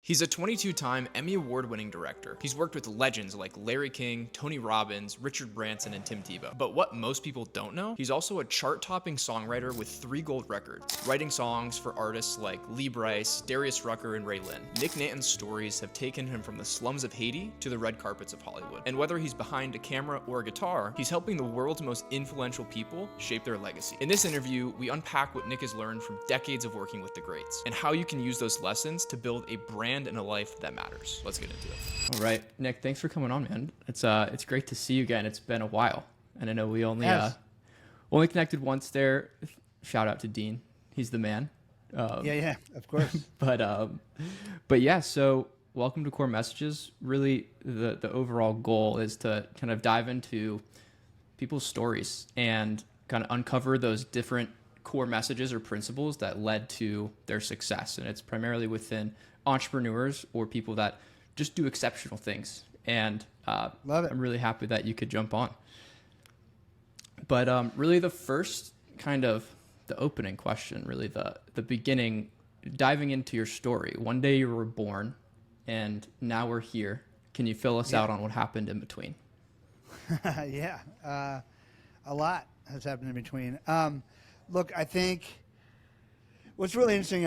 He's a 22-time Emmy Award-winning director. He's worked with legends like Larry King, Tony Robbins, Richard Branson, and Tim Tebow. But what most people don't know, he's also a chart-topping songwriter with 3 gold records, writing songs for artists like Lee Brice, Darius Rucker, and Ray Lynn. Nick Nanton's stories have taken him from the slums of Haiti to the red carpets of Hollywood. And whether he's behind a camera or a guitar, he's helping the world's most influential people shape their legacy. In this interview, we unpack what Nick has learned from decades of working with the greats, and how you can use those lessons to build a brand and a life that matters. Let's get into it. All right, Nick, thanks for coming on, man. It's great to see you again. It's been a while, and I know we only connected once there. Shout out to Dean, he's the man. Yeah, of course. but yeah. So welcome to CoreMessages. Really, the overall goal is to kind of dive into people's stories and kind of uncover those different core messages or principles that led to their success, and it's primarily within entrepreneurs or people that just do exceptional things. And Love it. I'm really happy that you could jump on. But really the first kind of the opening question, really the beginning, diving into your story. One day you were born and now we're here. Can you fill us out on what happened in between? Yeah, a lot has happened in between. Look, I think what's really interesting,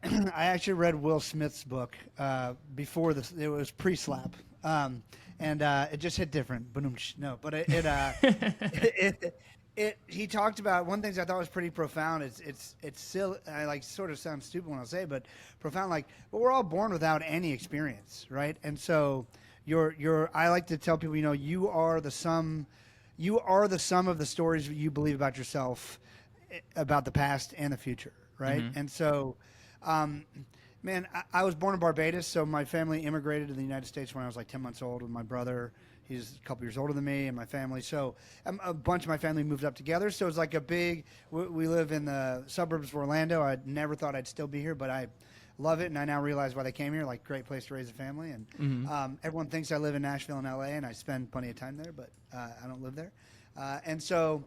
I actually read Will Smith's book before this. It was pre-slap, and it just hit different. No, but he talked about one thing I thought was pretty profound. It's still, I sort of sound stupid when I say it, but profound. But we're all born without any experience, right? And so I like to tell people, you are the sum of the stories you believe about yourself, about the past and the future. Right. Mm-hmm. And so, man, I was born in Barbados. So my family immigrated to the United States when I was like 10 months old with my brother. He's a couple years older than me and my family. So a bunch of my family moved up together. So it's like we live in the suburbs of Orlando. I never thought I'd still be here, but I love it. And I now realize why they came here, great place to raise a family. And everyone thinks I live in Nashville and LA, and I spend plenty of time there, but I don't live there. And so,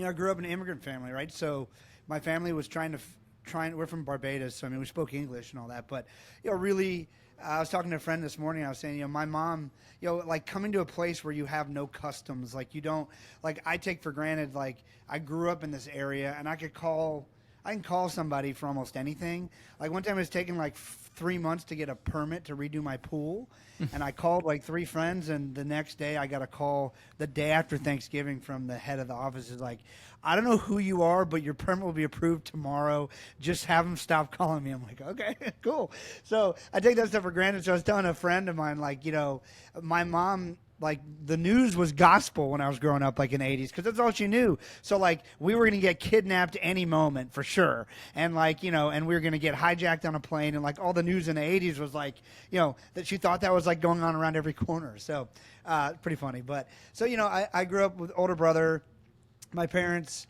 I grew up in an immigrant family, right? So my family was we're from Barbados, so we spoke English and all that, but really, I was talking to a friend this morning. I was saying, my mom, coming to a place where you have no customs, you don't, I take for granted, I grew up in this area and I can call somebody for almost anything. One time it was taking 3 months to get a permit to redo my pool, and I called 3 friends, and the next day I got a call the day after Thanksgiving from the head of the office. Is I don't know who you are, but your permit will be approved tomorrow. Just have them stop calling me. I'm like, okay, cool. So I take that stuff for granted. So I was telling a friend of mine, my mom, the news was gospel when I was growing up, in the 80s, because that's all she knew. So, we were going to get kidnapped any moment for sure. And, and we were going to get hijacked on a plane. And, all the news in the 80s was, that she thought that was, going on around every corner. So, pretty funny. But, so, I grew up with older brother. My parents,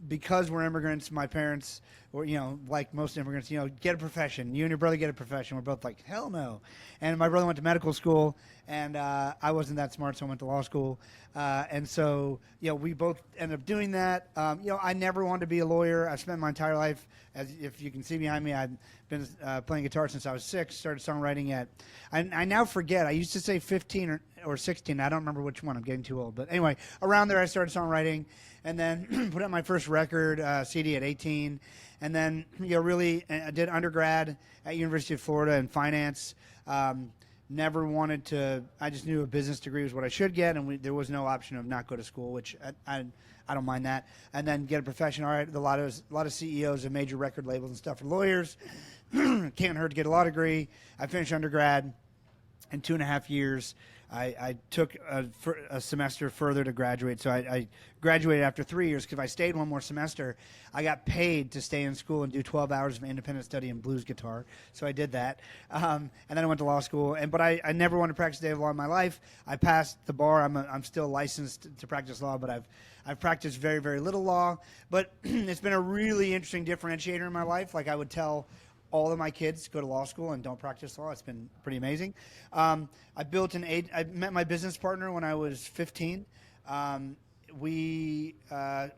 because we're immigrants, my parents were, like most immigrants, get a profession. You and your brother get a profession. We're both like, hell no. And my brother went to medical school, and I wasn't that smart, so I went to law school. And so, we both ended up doing that. I never wanted to be a lawyer. I spent my entire life, as if you can see behind me, I've been playing guitar since I was 6, started songwriting I now forget. I used to say 15 or 16. I don't remember which one. I'm getting too old. But anyway, around there I started songwriting, and then put out my first record, CD, at 18. And then, really, I did undergrad at University of Florida in finance. Never wanted to. I just knew a business degree was what I should get, and there was no option of not go to school, which I don't mind that. And then get a profession. All right, a lot of CEOs of major record labels and stuff are lawyers. Can't hurt to get a law degree. I finished undergrad in 2.5 years. I took a semester further to graduate, so I graduated after 3 years, because if I stayed one more semester, I got paid to stay in school and do 12 hours of independent study in blues guitar, so I did that. And then I went to law school, but I never wanted to practice day of law in my life. I passed the bar. I'm still licensed to practice law, but I've practiced very, very little law. But it's been a really interesting differentiator in my life. I would tell all of my kids go to law school and don't practice law. It's been pretty amazing. I met my business partner when I was 15. We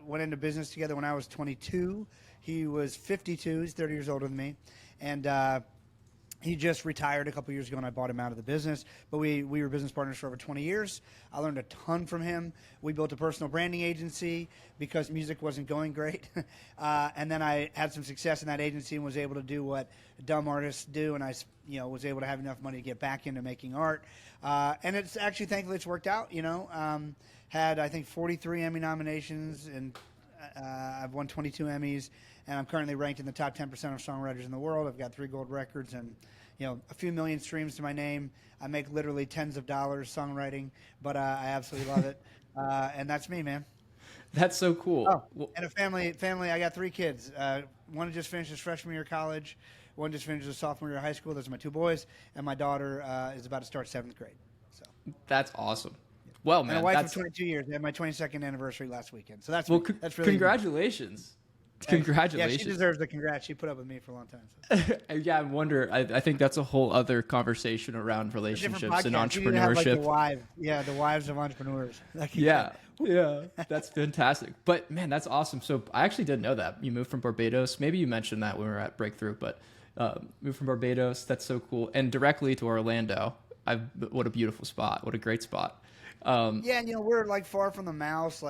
went into business together when I was 22. He was 52. He's 30 years older than me. And He just retired a couple years ago, and I bought him out of the business. But we were business partners for over 20 years. I learned a ton from him. We built a personal branding agency because music wasn't going great. And then I had some success in that agency and was able to do what dumb artists do, and I was able to have enough money to get back into making art. And it's actually, thankfully, it's worked out. Had, I think, 43 Emmy nominations, and I've won 22 Emmys. And I'm currently ranked in the top 10% of songwriters in the world. I've got 3 gold records and, a few million streams to my name. I make literally tens of dollars songwriting, but I absolutely love it. And that's me, man. That's so cool. Oh, and a family. I got 3 kids. One just finished his freshman year of college. One just finished his sophomore year of high school. Those are my 2 boys. And my daughter is about to start 7th grade. So that's awesome. Well, man, and a wife of 22 years. I had my 22nd anniversary last weekend. So that's that's really congratulations. Congratulations. Yeah, she deserves the congrats. She put up with me for a long time. So. Yeah, I wonder. I think that's a whole other conversation around relationships and entrepreneurship. The wives of entrepreneurs. Yeah, that's fantastic. But man, that's awesome. So I actually didn't know that you moved from Barbados. Maybe you mentioned that when we were at Breakthrough, but moved from Barbados. That's so cool. And directly to Orlando. What a beautiful spot. What a great spot. Yeah, and we're like far from the mouse.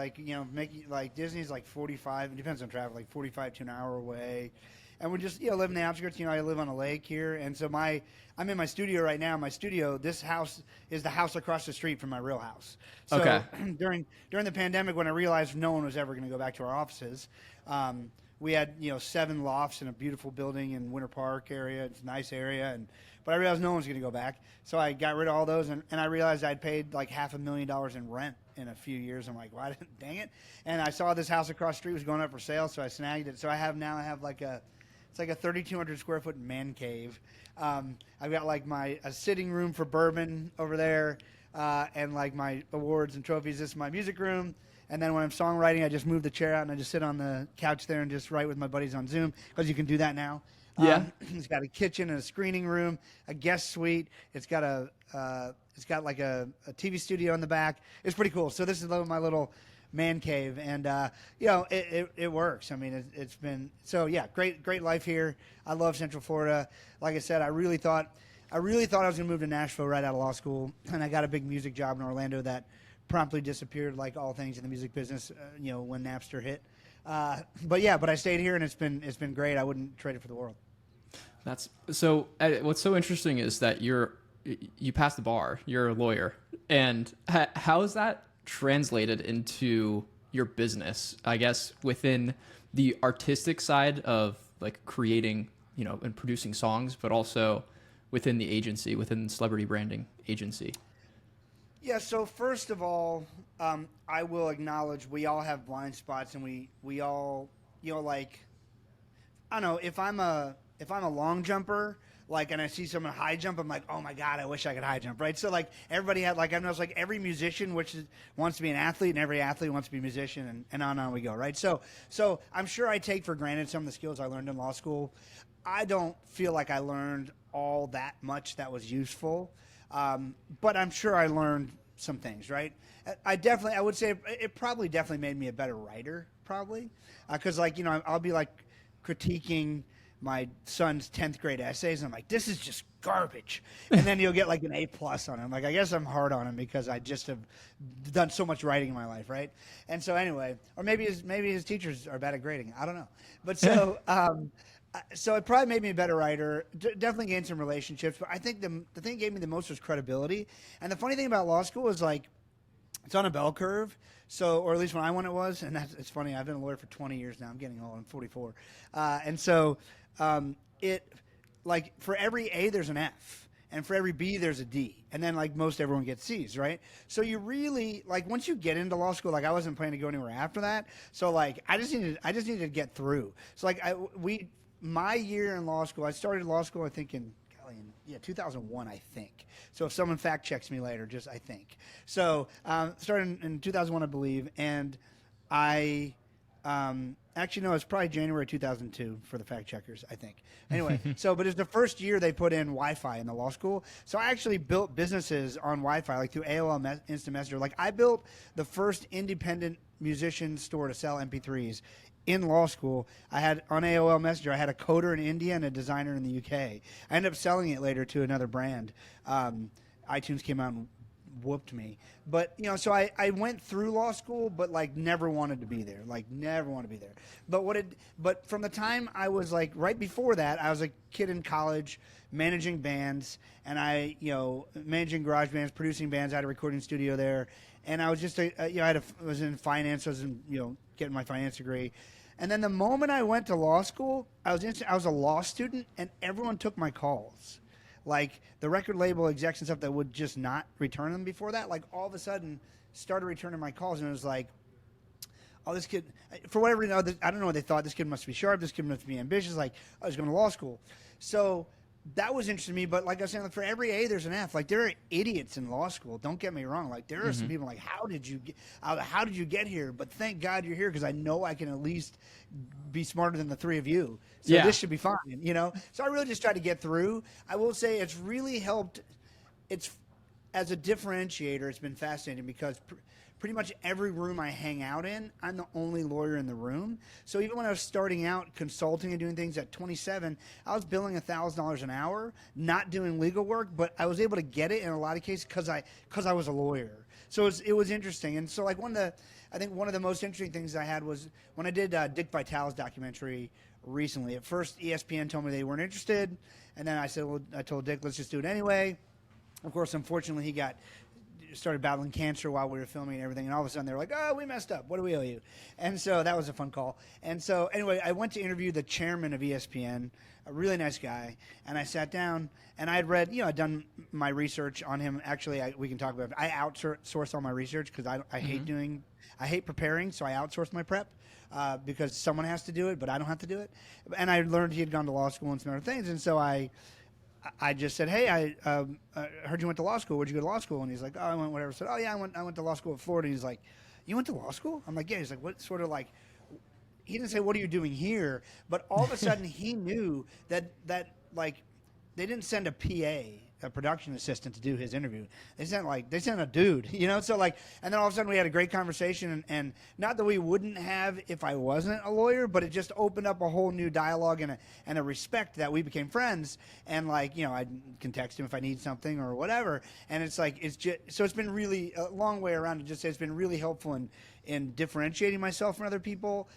Disney's like 45. It depends on traffic. Like 45 to an hour away, and we just live in the outskirts. I live on a lake here, and so I'm in my studio right now. My studio, this house is the house across the street from my real house. So okay. during the pandemic, when I realized no one was ever going to go back to our offices, we had 7 lofts in a beautiful building in Winter Park area. It's a nice area, but I realized no one's going to go back. So I got rid of all those, and I realized I'd paid like $500,000 in rent in a few years. I'm like, why? Dang it! And I saw this house across the street was going up for sale, so I snagged it. So I have like a 3,200 square foot man cave. I've got like a sitting room for bourbon over there, and like my awards and trophies. This is my music room. And then when I'm songwriting, I just move the chair out and I just sit on the couch there and just write with my buddies on Zoom, because you can do that now. Yeah. It's got a kitchen and a screening room, a guest suite. It's got like a TV studio in the back. It's pretty cool. So this is my little man cave, and it works. I mean, it's been great life here. I love Central Florida. Like I said, I really thought I was going to move to Nashville right out of law school, and I got a big music job in Orlando that promptly disappeared, like all things in the music business, when Napster hit. But I stayed here, and it's been great. I wouldn't trade it for the world. That's so. What's so interesting is that you passed the bar. You're a lawyer, and how is that translated into your business? I guess within the artistic side of like creating, and producing songs, but also within the agency, within the celebrity branding agency. Yeah, so first of all, I will acknowledge we all have blind spots, and we all, I don't know, if I'm a long jumper, and I see someone high jump, I'm like, oh my God, I wish I could high jump, right? So everybody had, I noticed every musician wants to be an athlete, and every athlete wants to be a musician, and on we go, right? So I'm sure I take for granted some of the skills I learned in law school. I don't feel like I learned all that much that was useful. But I'm sure I learned some things, right? I would say it probably definitely made me a better writer, probably. Because, I'll be, critiquing my son's 10th grade essays, and I'm like, this is just garbage. And then you'll get, an A+ on him. I guess I'm hard on him because I just have done so much writing in my life, right? And so anyway, or maybe his teachers are bad at grading. I don't know. But so... So it probably made me a better writer. Definitely gained some relationships, but I think the thing that gave me the most was credibility. And the funny thing about law school is it's on a bell curve. So, or at least when I went, it was. And it's funny. I've been a lawyer for 20 years now. I'm getting old. I'm 44. And so for every A, there's an F. And for every B, there's a D. And then, most everyone gets C's, right? So you really, once you get into law school, I wasn't planning to go anywhere after that. So, I just needed to get through. So, my year in law school, I started law school, I think, in 2001, I think. So if someone fact checks me later, just I think. So started in 2001, I believe, and I actually no, it's probably January 2002 for the fact checkers, I think. Anyway, but it's the first year they put in Wi-Fi in the law school. So I actually built businesses on Wi-Fi, through AOL Instant Messenger. I built the first independent musician store to sell MP3s in law school, I had on AOL Messenger, I had a coder in India and a designer in the UK. I ended up selling it later to another brand. iTunes came out and whooped me. But, so I went through law school, but like never wanted to be there. Like never wanted to be there. But from the time I was like, right before that, I was a kid in college managing bands, and managing garage bands, producing bands. I had a recording studio there. And I was just, I was in finance. I was getting my finance degree. And then the moment I went to law school, I was a law student, and everyone took my calls. Like the record label execs and stuff that would just not return them before that, like all of a sudden started returning my calls, and it was like, oh, this kid, for whatever reason, I don't know what they thought. This kid must be sharp. This kid must be ambitious. Like I was going to law school, so that was interesting to me. But like I was saying, like, for every A, there's an F. Like there are idiots in law school. Don't get me wrong. Like there are some people like, how did you get here? But thank God you're here, because I know I can at least be smarter than the three of you. So this should be fine, So I really just tried to get through. I will say it's really helped. It's as a differentiator, it's been fascinating because pretty much every room I hang out in, I'm the only lawyer in the room. So even when I was starting out consulting and doing things at 27, I was billing $1,000 an hour, not doing legal work, but I was able to get it in a lot of cases because I was a lawyer. So it was interesting. And so like one of the most interesting things I had was when I did Dick Vitale's documentary recently. At first, ESPN told me they weren't interested, and then I told Dick, let's just do it anyway. Of course, unfortunately, he started battling cancer while we were filming and everything, and all of a sudden they were like, oh, we messed up. What do we owe you? And so that was a fun call. And so anyway, I went to interview the chairman of ESPN, a really nice guy, and I sat down, and I had read, I'd done my research on him. Actually, we can talk about it. I outsource all my research because I hate preparing, so I outsource my prep because someone has to do it, but I don't have to do it. And I learned he had gone to law school and some other things, and so I just said, hey, I heard you went to law school. Where'd you go to law school? And he's like, oh, I went whatever. I said, oh, yeah, I went to law school at Florida. And he's like, you went to law school? I'm like, yeah. He's like, what sort of like, he didn't say, what are you doing here? But all of a sudden he knew that like they didn't send a PA, a production assistant, to do his interview. They sent a dude, so like, and then all of a sudden we had a great conversation, and not that we wouldn't have if I wasn't a lawyer, but it just opened up a whole new dialogue and a respect that we became friends. And like, I can text him if I need something or whatever. And it's like, so it's been really a long way around to just say it's been really helpful in differentiating myself from other people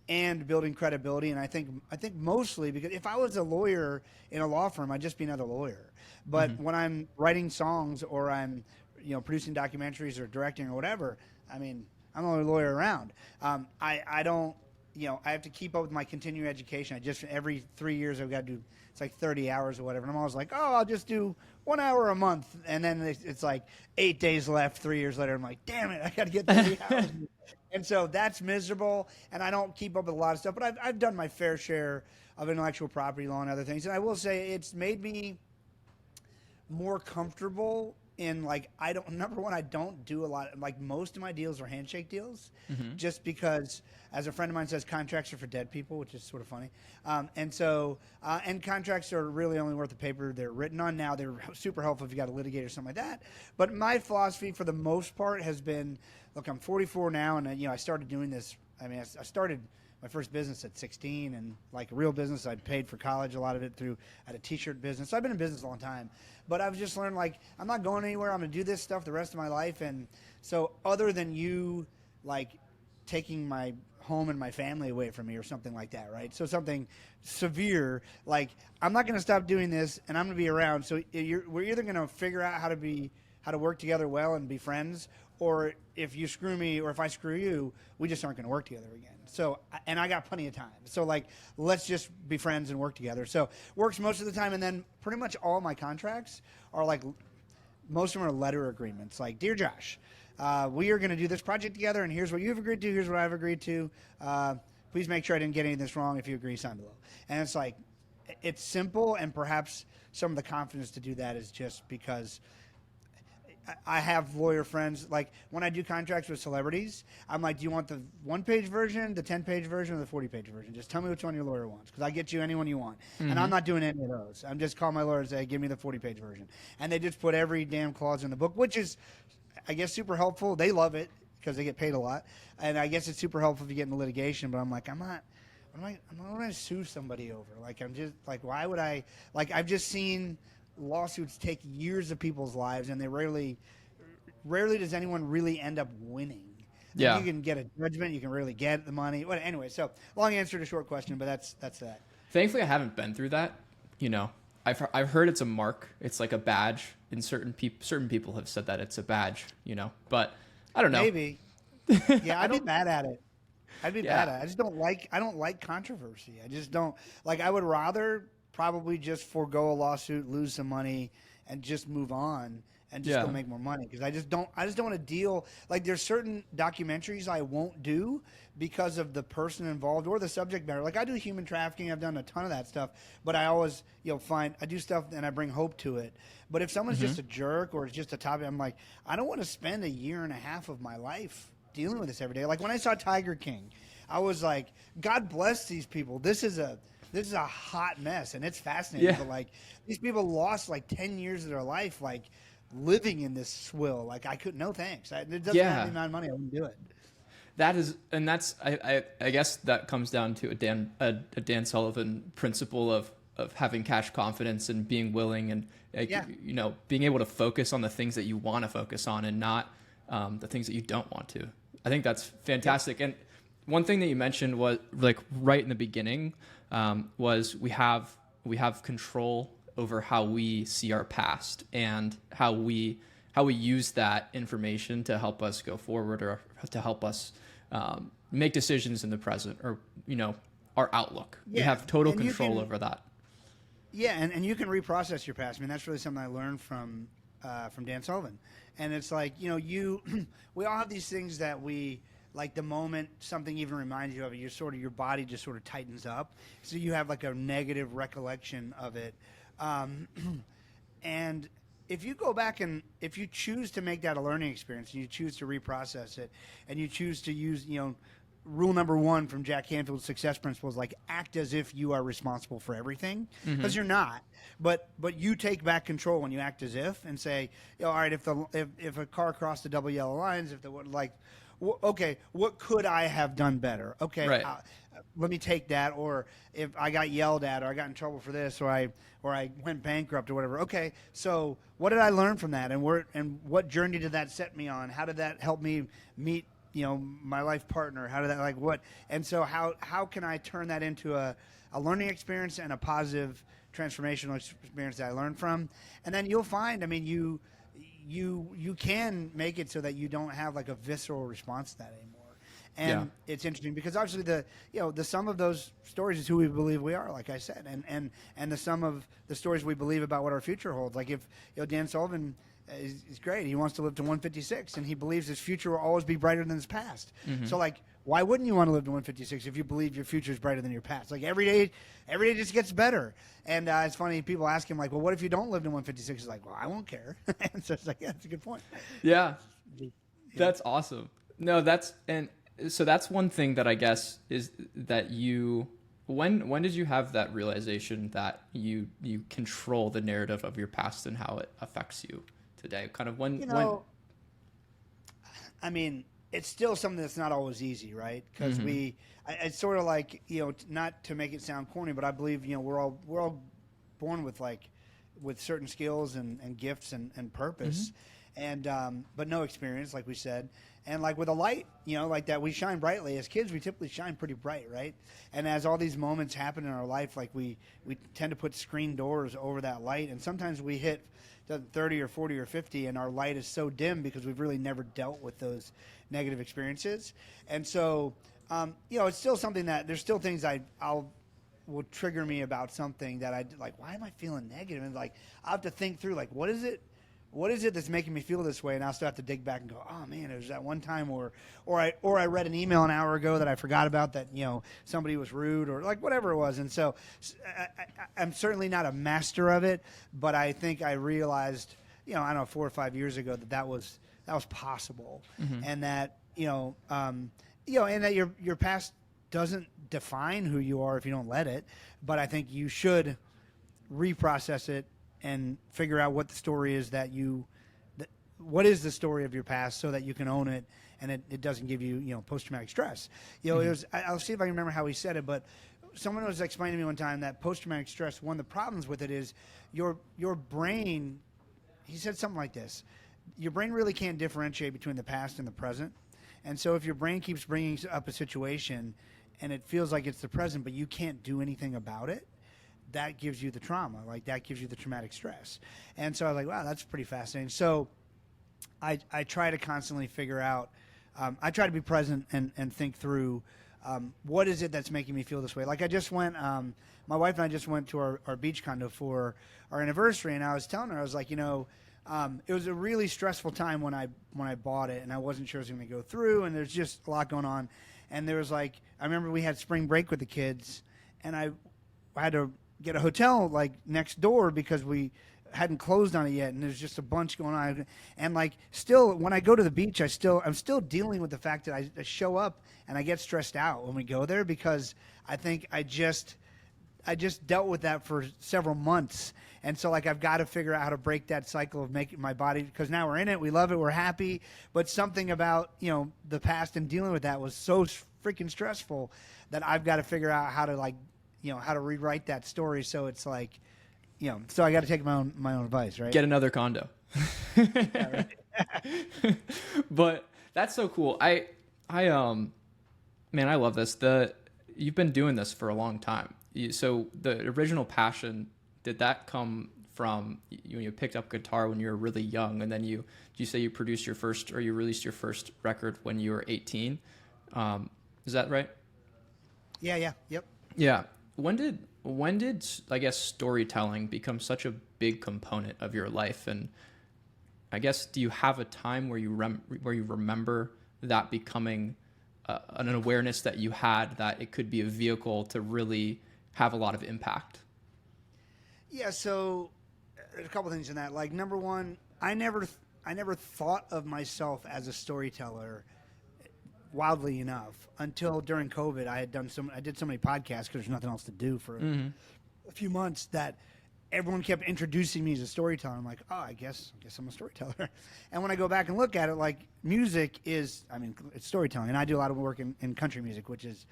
and building credibility. And I think mostly because if I was a lawyer in a law firm, I'd just be another lawyer. But when I'm writing songs or I'm, producing documentaries or directing or whatever, I mean, I'm the only lawyer around. I don't, I have to keep up with my continuing education. Every 3 years I've got to do, it's like 30 hours or whatever. And I'm always like, oh, I'll just do 1 hour a month. And then it's like 8 days left 3 years later. I'm like, damn it, I got to get 30 hours. And so that's miserable, and I don't keep up with a lot of stuff. But I've done my fair share of intellectual property law and other things. And I will say it's made me more comfortable in, like, number one, I don't do a lot. Like, most of my deals are handshake deals, just because, as a friend of mine says, contracts are for dead people, which is sort of funny. And so, and contracts are really only worth the paper they're written on. Now, they're super helpful if you got to litigate or something like that. But my philosophy, for the most part, has been, look, I'm 44 now, and I started doing this. I mean, I started my first business at 16, and like a real business, I'd paid for college, a lot of it through, I had a t-shirt business. So I've been in business a long time, but I've just learned, like, I'm not going anywhere. I'm going to do this stuff the rest of my life. And so other than you, like, taking my home and my family away from me or something like that, right? So something severe, like, I'm not going to stop doing this, and I'm going to be around. So we're either going to figure out how to work together well and be friends, or if you screw me or if I screw you, we just aren't going to work together again. So, and I got plenty of time. So, like, let's just be friends and work together. So, works most of the time. And then pretty much all my contracts are like, most of them are letter agreements. Like, dear Josh, we are going to do this project together, and here's what you've agreed to, here's what I've agreed to. Please make sure I didn't get any of this wrong. If you agree, sign below. And it's like, it's simple, and perhaps some of the confidence to do that is just because I have lawyer friends. Like, when I do contracts with celebrities, I'm like, do you want the 1-page version, the 10-page version, or the 40-page version? Just tell me which one your lawyer wants, because I get you anyone you want. And I'm not doing any of those. I'm just calling my lawyer and say, give me the 40-page version. And they just put every damn clause in the book, which is, I guess, super helpful. They love it because they get paid a lot. And I guess it's super helpful if you get into litigation, but I'm like, I'm not going to sue somebody over. Like, I'm just like, why would I? Like, I've just seen lawsuits take years of people's lives, and they rarely does anyone really end up winning. Yeah. You can get a judgment, you can really get the money. Well, anyway, so long answer to short question, but that's that. Thankfully, I haven't been through that. You know, I've heard it's a mark. It's like a badge. And certain people have said that it's a badge. You know, but I don't know. Maybe. Yeah, I'd be bad at it. I'd be bad at it. I don't like controversy. I just don't like. I would rather probably just forego a lawsuit, lose some money, and just move on and just go make more money, because I just don't want to deal. Like, there's certain documentaries I won't do because of the person involved or the subject matter. Like, I do human trafficking. I've done a ton of that stuff, but I always I do stuff and I bring hope to it. But if someone's just a jerk or it's just a topic, I'm like, I don't want to spend a year and a half of my life dealing with this every day. Like, when I saw Tiger King, I was like, God bless these people. This is a hot mess, and it's fascinating. Yeah. But like, these people lost like 10 years of their life, like living in this swill. Like, I couldn't. No thanks. It doesn't have the amount of money. I wouldn't do it. I guess that comes down to a Dan Sullivan principle of having cash confidence and being willing and you know, being able to focus on the things that you want to focus on and not the things that you don't want to. I think that's fantastic. And one thing that you mentioned was, like, right in the beginning, was we have control over how we see our past and how we use that information to help us go forward or to help us make decisions in the present, or, you know, our outlook. We have total control over that. Yeah, and you can reprocess your past. I mean, that's really something I learned from Dan Sullivan. And it's like, you know, we all have these things that we, like, the moment something even reminds you of it, your body just sort of tightens up. So you have like a negative recollection of it. And if you go back and if you choose to make that a learning experience, and you choose to reprocess it, and you choose to use, you know, rule number 1 from Jack Canfield's Success Principles, like, act as if you are responsible for everything, because you're not. But you take back control when you act as if, and say, you know, all right, if a car crossed the double yellow lines, okay, what could I have done better? Okay, right. Let me take that. Or if I got yelled at, or I got in trouble for this, or I went bankrupt or whatever. Okay, so what did I learn from that, and what journey did that set me on? How did that help me meet, you know, my life partner? How did that, like, what? And so how can I turn that into a learning experience and a positive transformational experience that I learned from? And then you'll find, I mean, you can make it so that you don't have like a visceral response to that anymore. And it's interesting because obviously the sum of those stories is who we believe we are, like I said, and the sum of the stories we believe about what our future holds. Like, if, you know, Dan Sullivan is great. He wants to live to 156, and he believes his future will always be brighter than his past. So, like, why wouldn't you want to live to 156 if you believe your future is brighter than your past? Like, every day just gets better. And it's funny, people ask him, like, well, what if you don't live to 156? He's like, well, I won't care. And so it's like, yeah, that's a good point. Yeah. That's awesome. No, so that's one thing that I guess is that when did you have that realization that you control the narrative of your past and how it affects you today? Kind of when I mean, it's still something that's not always easy, right? Because it's sort of like, you know, not to make it sound corny, but I believe, you know, we're all born with certain skills and gifts and purpose, and but no experience, like we said. And like with a light, you know, like that, we shine brightly. As kids, we typically shine pretty bright, right? And as all these moments happen in our life, like we tend to put screen doors over that light, and sometimes we hit 30 or 40 or 50, and our light is so dim because we've really never dealt with those negative experiences. And so, you know, it's still something that there's still things will trigger me about something that I like. Why am I feeling negative? And like, I have to think through, like, what is it that's making me feel this way? And I'll still have to dig back and go, oh man, it was that one time, or I read an email an hour ago that I forgot about, that, you know, somebody was rude, or like whatever it was. And so I'm certainly not a master of it, but I think I realized, you know, I don't know, 4 or 5 years ago that was possible, and that, you know, and that your past doesn't define who you are if you don't let it. But I think you should reprocess it and figure out what the story is that what is the story of your past so that you can own it and it doesn't give you, post-traumatic stress. It was, I'll see if I can remember how he said it, but someone was explaining to me one time that post-traumatic stress, one of the problems with it is your brain, he said something like this, your brain really can't differentiate between the past and the present. And so if your brain keeps bringing up a situation and it feels like it's the present, but you can't do anything about it, that gives you the trauma, like that gives you the traumatic stress. And so I was like, wow, that's pretty fascinating. So I try to constantly figure out, I try to be present and think through what is it that's making me feel this way. Like I just went, my wife and I just went to our beach condo for our anniversary, and I was telling her, I was like, it was a really stressful time when I bought it, and I wasn't sure it was going to go through, and there's just a lot going on. And there was like, I remember we had spring break with the kids, and I had to get a hotel like next door because we hadn't closed on it yet, and there's just a bunch going on. And like still, when I go to the beach, I'm still dealing with the fact that I show up and I get stressed out when we go there, because I think I just dealt with that for several months. And so like I've got to figure out how to break that cycle of making my body, because now we're in it, we love it, we're happy, but something about, the past and dealing with that was so freaking stressful that I've got to figure out how to like, how to rewrite that story. So it's like, so I got to take my own advice, right? Get another condo. Yeah, right. But that's so cool. Man, I love this. You've been doing this for a long time. So the original passion, did that come from you picked up guitar when you were really young, and then did you say you produced your first, or you released your first record when you were 18? Is that right? Yeah. Yep. Yeah. When did I guess storytelling become such a big component of your life? And I guess, do you have a time where you remember that becoming an awareness that you had that it could be a vehicle to really have a lot of impact? Yeah, so there's a couple things in that. Like, number one, I never thought of myself as a storyteller, wildly enough, until during COVID. I did so many podcasts because there's nothing else to do for a few months, that everyone kept introducing me as a storyteller. I'm like, oh, I guess I'm a storyteller. And when I go back and look at it, like, music is, it's storytelling. And I do a lot of work in country music, which is,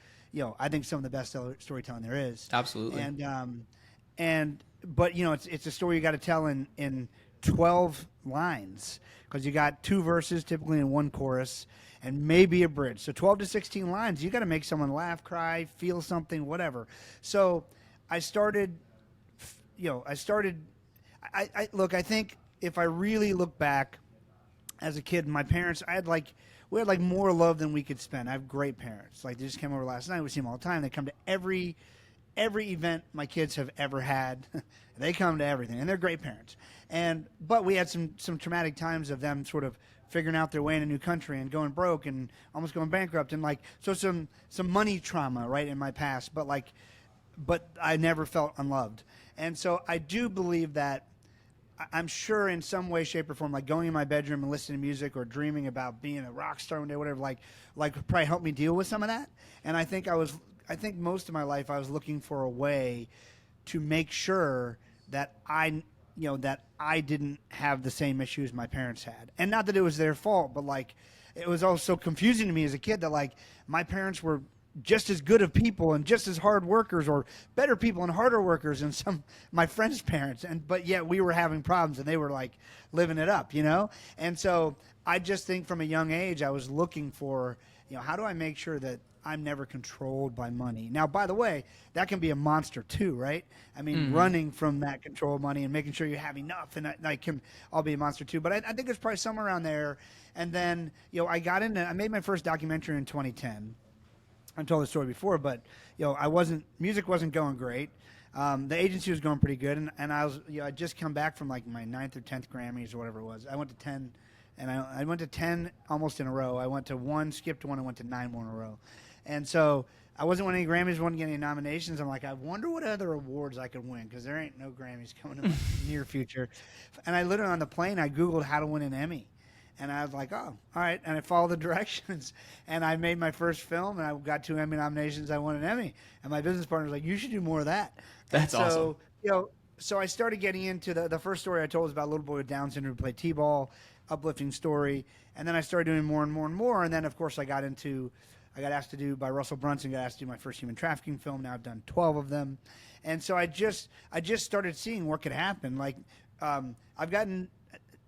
I think some of the best storytelling there is. Absolutely. But it's a story you got to tell in 12 lines, because you got 2 verses typically in 1 chorus and maybe a bridge. So 12 to 16 lines, you got to make someone laugh, cry, feel something, whatever. So I started, I think if I really look back as a kid, my parents, we had more love than we could spend. I have great parents. Like, they just came over last night. We see them all the time. They come to every event my kids have ever had. They come to everything, and they're great parents. But we had some traumatic times of them sort of figuring out their way in a new country and going broke and almost going bankrupt, and so some money trauma, right, in my past. But I never felt unloved. And so I do believe that, I'm sure in some way, shape, or form, like going in my bedroom and listening to music or dreaming about being a rock star one day, whatever, like probably helped me deal with some of that. And I think most of my life I was looking for a way to make sure that I didn't have the same issues my parents had. And not that it was their fault, but it was also confusing to me as a kid that my parents were just as good of people and just as hard workers, or better people and harder workers than some my friends' parents, but yet we were having problems and they were living it up, And so I just think from a young age I was looking for, how do I make sure that I'm never controlled by money? Now, by the way, that can be a monster too, right? Running from that control of money and making sure you have enough, and that can all be a monster too. But I think it's probably somewhere around there. And then, I made my first documentary in 2010. I've told the story before, but music wasn't going great. The agency was going pretty good, and I was, I'd just come back from my 9th or 10th Grammys or whatever it was. I went to 10, and I went to 10 almost in a row. I went to 1, skipped 1, and went to 9 more in a row. And so I wasn't winning any Grammys, wasn't getting any nominations. I'm like, I wonder what other awards I could win, because there ain't no Grammys coming in my near future. And I literally, on the plane, I Googled how to win an Emmy. And I was like, oh, all right. And I followed the directions. And I made my first film, and I got 2 Emmy nominations. I won an Emmy. And my business partner was like, you should do more of that. That's awesome. so I started getting into the first story I told was about a little boy with Down syndrome who played t-ball, uplifting story, and then I started doing more and more and more, and then of course I got asked to do by Russell Brunson, got asked to do my first human trafficking film. Now I've done 12 of them, and so I just started seeing what could happen. Like I've gotten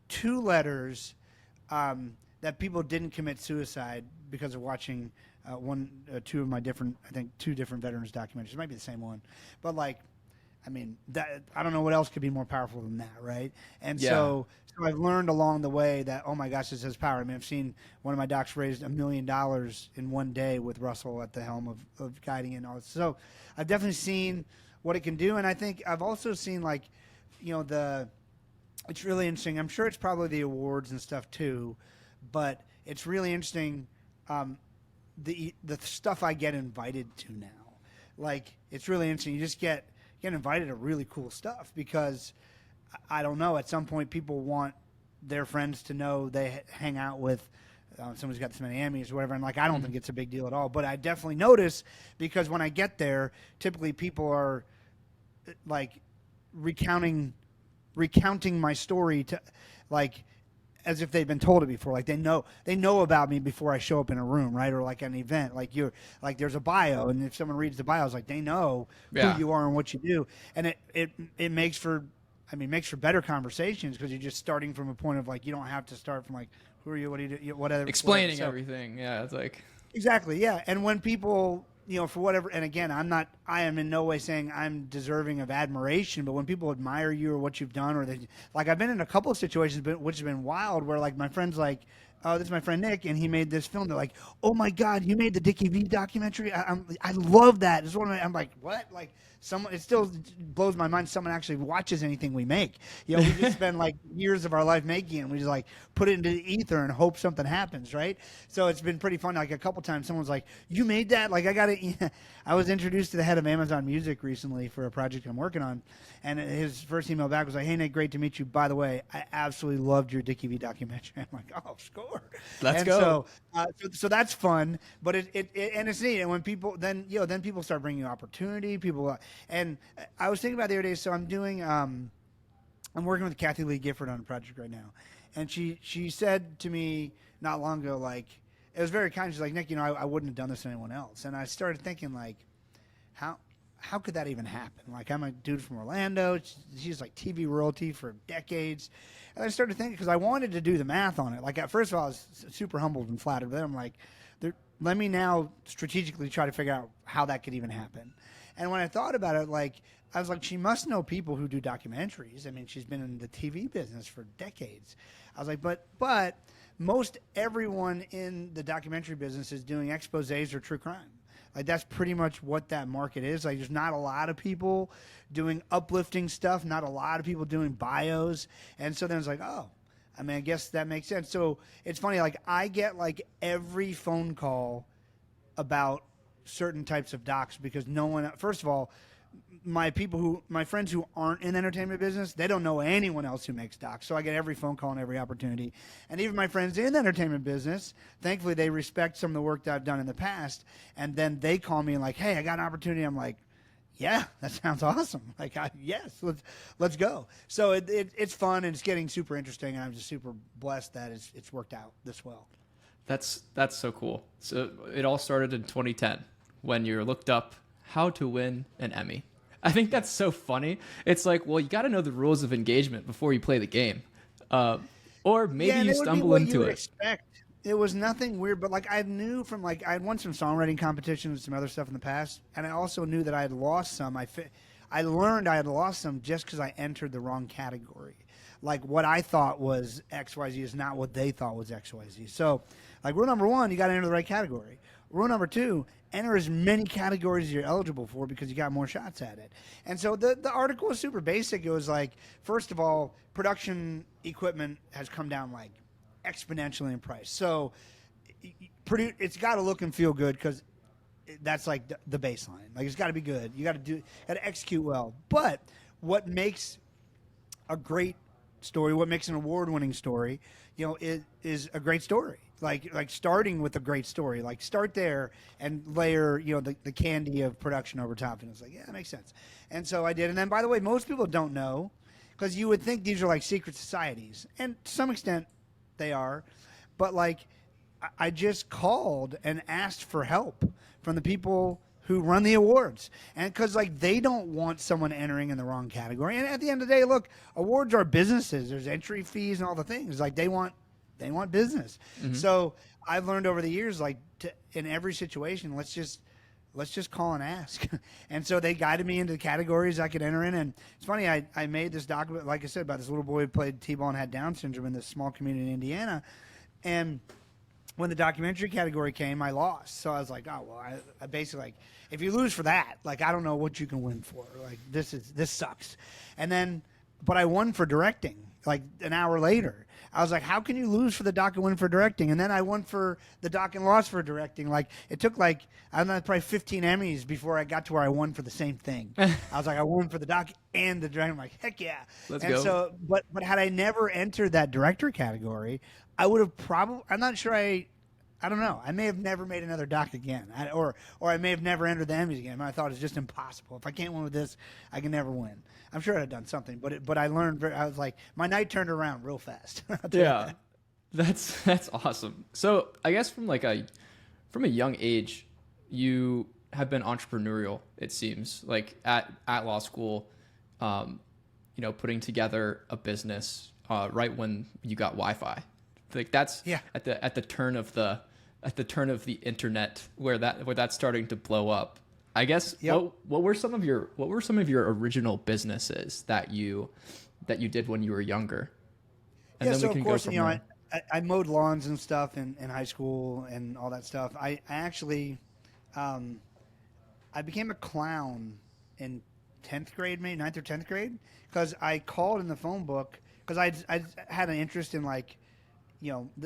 2 letters that people didn't commit suicide because of watching 2 of my different, I think 2 different veterans documentaries. It might be the same one, but like, I mean, that I don't know what else could be more powerful than that, right? And so I've learned along the way that, oh my gosh, this has power. I mean, I've seen one of my docs raised $1 million in one day with Russell at the helm of guiding it and all this. So I've definitely seen what it can do, and I think I've also seen, like, it's really interesting. I'm sure it's probably the awards and stuff too, but it's really interesting the stuff I get invited to now. Like, it's really interesting. You just get invited to really cool stuff because I don't know, at some point people want their friends to know they hang out with somebody's got this many Emmys or whatever, and like I don't think it's a big deal at all, but I definitely notice because when I get there, typically people are like recounting my story to like as if they've been told it before. Like they know about me before I show up in a room, right? Or like an event, like there's a bio, and if someone reads the bio, it's like they know who you are and what you do, and it makes for better conversations because you're just starting from a point of like you don't have to start from like who are you, what do you do, whatever, explaining everything. Yeah, it's like exactly, yeah. And when people, for whatever, and again, I am in no way saying I'm deserving of admiration, but when people admire you or what you've done, or like I've been in a couple of situations, which have been wild, where like my friend's like, oh, this is my friend Nick, and he made this film. They're like, oh my God, you made the Dickie V documentary. I love that. It's one of my, I'm like, what? Like it still blows my mind. Someone actually watches anything we make. We just spend like years of our life making it, and we just like put it into the ether and hope something happens, right? So it's been pretty fun. Like a couple times, someone's like, you made that? Like I got it. I was introduced to the head of Amazon Music recently for a project I'm working on, and his first email back was like, hey Nick, great to meet you. By the way, I absolutely loved your Dickie V documentary. I'm like, oh, score. Let's go. So that's fun, but it and it's neat. And when people then people start bringing you opportunity. People and I was thinking about the other day. So I'm doing I'm working with Kathy Lee Gifford on a project right now, and she said to me not long ago, like it was very kind. She's like, Nick, I wouldn't have done this to anyone else. And I started thinking like, how could that even happen? Like I'm a dude from Orlando. She's like TV royalty for decades. And I started thinking, because I wanted to do the math on it. Like, first of all, I was super humbled and flattered. But then I'm like, let me now strategically try to figure out how that could even happen. And when I thought about it, like, I was like, she must know people who do documentaries. I mean, she's been in the TV business for decades. I was like, but most everyone in the documentary business is doing exposés or true crime. Like that's pretty much what that market is. Like there's not a lot of people doing uplifting stuff, not a lot of people doing bios. And so then it's like, oh, I mean, I guess that makes sense. So it's funny, like I get like every phone call about certain types of docs because no one, first of all, my friends who aren't in the entertainment business, they don't know anyone else who makes docs. So I get every phone call and every opportunity. And even my friends in the entertainment business, thankfully they respect some of the work that I've done in the past. And then they call me and like, hey, I got an opportunity. I'm like, yeah, that sounds awesome. Like, yes, let's go. So it's fun and it's getting super interesting. And I'm just super blessed that it's worked out this well. That's so cool. So it all started in 2010 when you looked up how to win an Emmy. I think that's so funny. It's like, well, you got to know the rules of engagement before you play the game. Or maybe you stumble into it. Expect. It was nothing weird, but like I knew from like I had won some songwriting competitions and some other stuff in the past, and I also knew that I had lost some. I learned I had lost some just because I entered the wrong category. Like what I thought was XYZ is not what they thought was XYZ. So like rule number 1, you got to enter the right category. Rule number 2, enter as many categories as you're eligible for because you got more shots at it. And so the article was super basic. It was like, first of all, production equipment has come down like exponentially in price. So it's got to look and feel good because that's like the baseline. Like it's got to be good. You got to execute well. But what makes a great story, what makes an award-winning story, is a great story. like starting with a great story, like start there and layer, the candy of production over top. And it's like, yeah, that makes sense. And so I did. And then, by the way, most people don't know, because you would think these are like secret societies, and to some extent they are, but like I just called and asked for help from the people who run the awards, and because like they don't want someone entering in the wrong category. And at the end of the day, look, awards are businesses. There's entry fees and all the things. Like they want business. So I've learned over the years, like in every situation, let's just call and ask. And so they guided me into the categories I could enter in. And it's funny, I made this document, like I said, about this little boy who played t-ball and had Down syndrome in this small community in Indiana. And when the documentary category came, I lost. So I was like, oh, well, I basically, like, if you lose for that, like, I don't know what you can win for. Like, this sucks. And then, but I won for directing, like, an hour later. I was like, how can you lose for the doc and win for directing? And then I won for the doc and lost for directing. Like, it took, like, I don't know, probably 15 Emmys before I got to where I won for the same thing. I was like, I won for the doc and the directing. I'm like, heck yeah. Let's and go. So, but had I never entered that director category, I would have probably, I'm not sure I don't know. I may have never made another doc again, or I may have never entered the Emmys again. I thought it's just impossible. If I can't win with this, I can never win. I'm sure I'd have done something, but I learned. I was like, my night turned around real fast. Yeah, that's awesome. So I guess from a young age, you have been entrepreneurial. It seems like at law school, putting together a business right when you got Wi-Fi. Like that's at the turn of the internet where that's starting to blow up. I guess what were some of your original businesses that you did when you were younger? And then so we can of course, go from there. I mowed lawns and stuff in high school and all that stuff. I actually I became a clown in 10th grade, maybe 9th or 10th grade, because I called in the phone book because I had an interest in, like,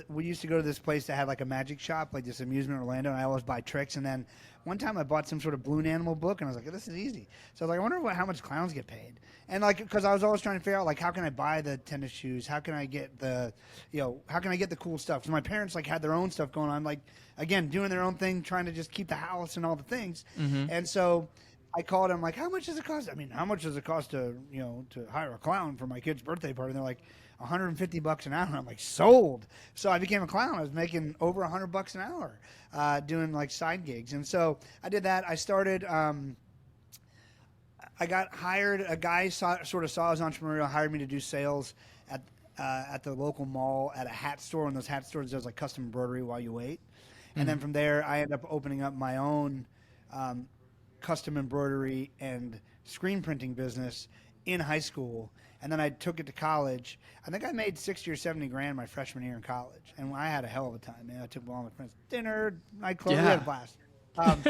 we used to go to this place that had like a magic shop, like this amusement in Orlando, and I always buy tricks. And then one time I bought some sort of balloon animal book, and I was like, this is easy. So I was like, I wonder how much clowns get paid. And like, because I was always trying to figure out, like, how can I buy the tennis shoes? How can I get the cool stuff? So my parents like had their own stuff going on, like, again, doing their own thing, trying to just keep the house and all the things. And so I called them, like, how much does it cost? I mean, how much does it cost to hire a clown for my kid's birthday party? And they're like, $150 an hour. And I'm like, sold. So I became a clown. I was making over $100 an hour, doing like side gigs. And so I did that. I started, I got hired. A guy sort of saw I was entrepreneurial, hired me to do sales at the local mall at a hat store. And those hat stores, there's like custom embroidery while you wait. And then from there, I ended up opening up my own custom embroidery and screen printing business in high school. And then I took it to college. I think I made 60 or 70 grand my freshman year in college, and I had a hell of a time. Man, I took all my friends to dinner, nightclub, we had a blast. And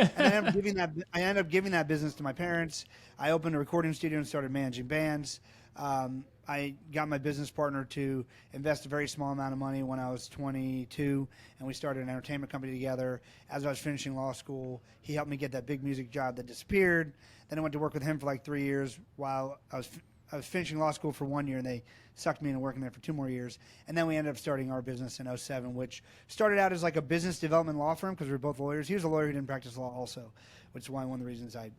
I ended up giving that business to my parents. I opened a recording studio and started managing bands. I got my business partner to invest a very small amount of money when I was 22, and we started an entertainment company together. As I was finishing law school, he helped me get that big music job that disappeared. Then I went to work with him for like 3 years while I was finishing law school for 1 year, and they sucked me into working there for 2 more years. And then we ended up starting our business in 2007, which started out as like a business development law firm because we were both lawyers. He was a lawyer who didn't practice law also, which is why one of the reasons I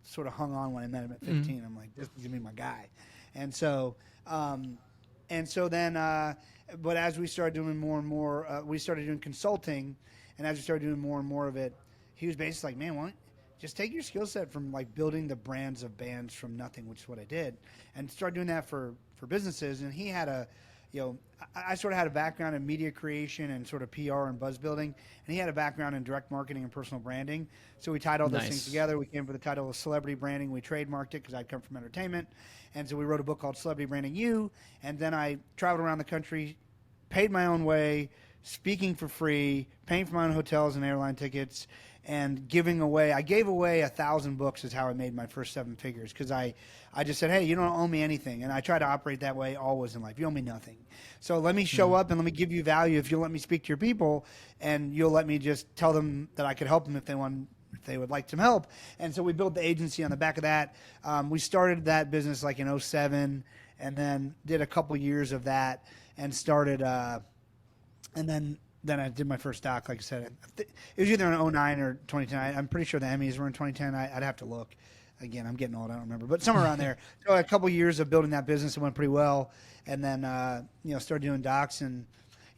sort of hung on when I met him at 15. I'm like, this is going to be my guy. And so then, but as we started doing more and more, we started doing consulting, and as we started doing more and more of it, he was basically like, man, why don't just take your skill set from like building the brands of bands from nothing, which is what I did, and start doing that for businesses. And he had I sort of had a background in media creation and sort of PR and buzz building, and he had a background in direct marketing and personal branding. So we tied all those things together. We came up with the title of Celebrity Branding. We trademarked it because I'd come from entertainment. And so we wrote a book called Celebrity Branding You, and then I traveled around the country, paid my own way, speaking for free, paying for my own hotels and airline tickets, and giving away. I gave away 1,000 books is how I made my first 7 figures, because I just said, hey, you don't owe me anything. And I try to operate that way always in life. You owe me nothing. So let me show up and let me give you value if you'll let me speak to your people, and you'll let me just tell them that I could help them if they would like some help. And so we built the agency on the back of that. We started that business like in 2007, and then did a couple years of that, and started and then then I did my first doc. Like I said, it was either in 2009 or 2010. I'm pretty sure the Emmys were in 2010. I'd have to look. Again, I'm getting old. I don't remember, but somewhere around there. So a couple years of building that business, it went pretty well, and then started doing docs. And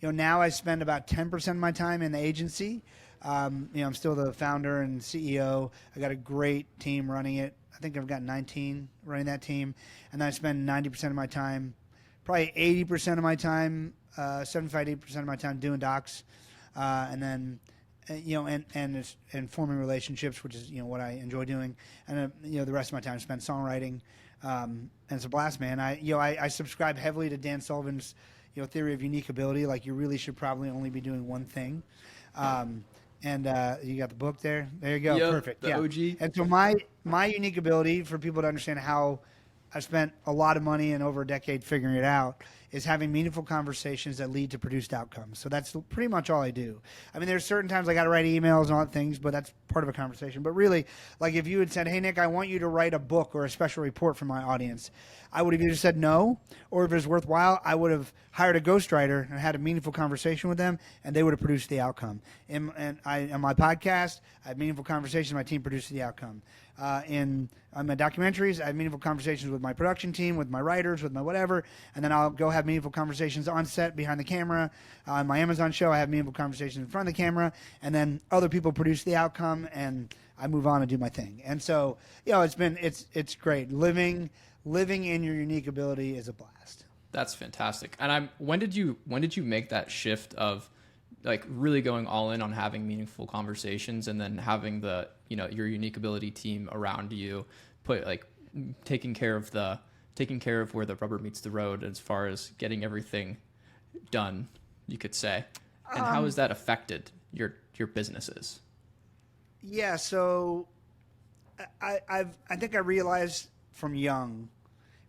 now I spend about 10% of my time in the agency. I'm still the founder and CEO. I got a great team running it. I think I've got 19 running that team, and then I spend 90% of my time, probably 80% of my time, 75-80% of my time doing docs, and then. And forming relationships, which is what I enjoy doing, and the rest of my time spent songwriting, and it's a blast, man. I subscribe heavily to Dan Sullivan's theory of unique ability. Like, you really should probably only be doing one thing, and you got the book there. There you go, yep, perfect. The OG. And so my unique ability, for people to understand how I spent a lot of money and over a decade figuring it out, is having meaningful conversations that lead to produced outcomes. So that's pretty much all I do. I mean, there's certain times I got to write emails and all that things, but that's part of a conversation. But really, like, if you had said, hey, Nick, I want you to write a book or a special report for my audience, I would have either said no, or if it was worthwhile, I would have hired a ghostwriter and had a meaningful conversation with them, and they would have produced the outcome. On my podcast, I had meaningful conversations, my team produced the outcome. On my documentaries, I have meaningful conversations with my production team, with my writers, with my whatever, and then I'll go have meaningful conversations on set, behind the camera. On my Amazon show, I have meaningful conversations in front of the camera, and then other people produce the outcome, and I move on and do my thing. And so, it's great. Living in your unique ability is a blast. That's fantastic. And when did you make that shift of, like, really going all in on having meaningful conversations, and then having the your unique ability team around you, taking care of where the rubber meets the road as far as getting everything done, you could say? And how has that affected your businesses? Yeah, so I think I realized from young,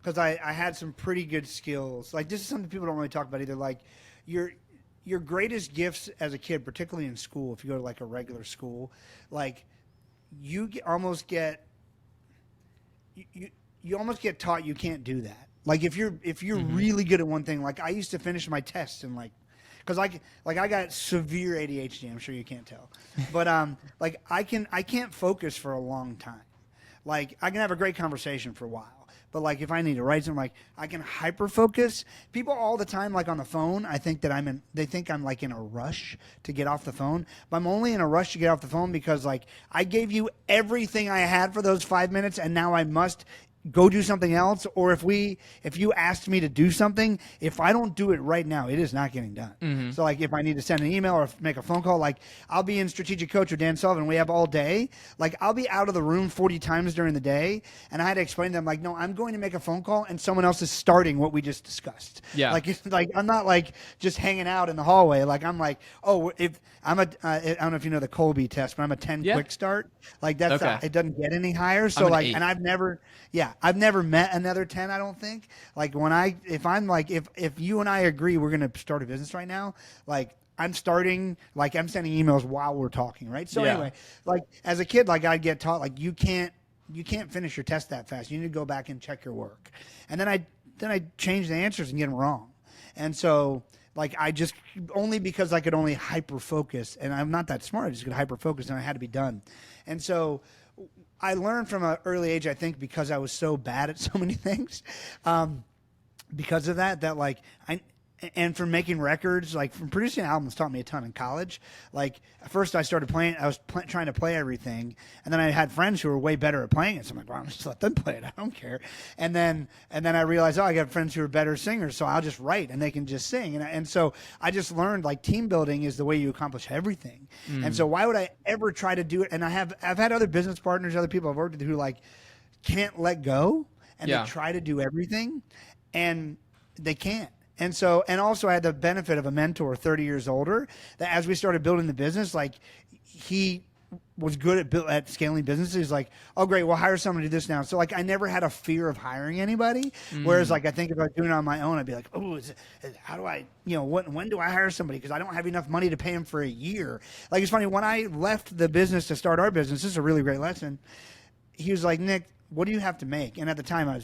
because I had some pretty good skills. Like, this is something people don't really talk about either. Like, your greatest gifts as a kid, particularly in school, if you go to like a regular school, like, you almost get taught you can't do that. Like, if you're Mm-hmm. really good at one thing, like, I used to finish my tests and because I got severe ADHD. I'm sure you can't tell, but like, I can't focus for a long time. Like, I can have a great conversation for a while. But, like, if I need to write something, like, I can hyper focus. People all the time, like, on the phone, they think I'm like in a rush to get off the phone. But I'm only in a rush to get off the phone because, like, I gave you everything I had for those 5 minutes, and now I must go do something else. Or if you asked me to do something, if I don't do it right now, it is not getting done. Mm-hmm. So, like, if I need to send an email or make a phone call, like, I'll be in Strategic Coach with Dan Sullivan. We have all day. Like, I'll be out of the room 40 times during the day, and I had to explain to them, like, no, I'm going to make a phone call, and someone else is starting what we just discussed. Yeah. Like, it's like, I'm not like just hanging out in the hallway. Like, I'm like, oh, if I'm I don't know if you know the Colby test, but I'm a 10 quick start. Like, that's Okay. it doesn't get any higher. So, I'm an like, 8. and I've never met another 10, I don't think. Like, if you and I agree we're going to start a business right now, like, I'm sending emails while we're talking, right? So anyway, like, as a kid, like, I'd get taught, like, you can't finish your test that fast. You need to go back and check your work. And then I changed the answers and get them wrong. And so, like, I just, only because I could only hyper focus, and I'm not that smart, I just could hyper focus, and I had to be done. And so I learned from an early age, I think, because I was so bad at so many things, because of that like, and from making records, like, from producing albums taught me a ton in college. Like, at first I started playing, I was trying to play everything, and then I had friends who were way better at playing it, so I'm like, well, I'll just let them play it, I don't care. And then I realized, I got friends who are better singers, so I'll just write and they can just sing. And so I just learned, like, team building is the way you accomplish everything. And so why would I ever try to do it? And I've had other business partners, other people I've worked with who, like, can't let go, and they try to do everything, and they can't. And also I had the benefit of a mentor 30 years older that, as we started building the business, like, he was good at scaling businesses. He's like, oh, great, we'll hire someone to do this now. So, like, I never had a fear of hiring anybody. Whereas, like, I think if I was doing it on my own, I'd be like, oh, how do I, when do I hire somebody? Because I don't have enough money to pay him for a year. Like, it's funny, when I left the business to start our business, this is a really great lesson. He was like, Nick, what do you have to make? And at the time I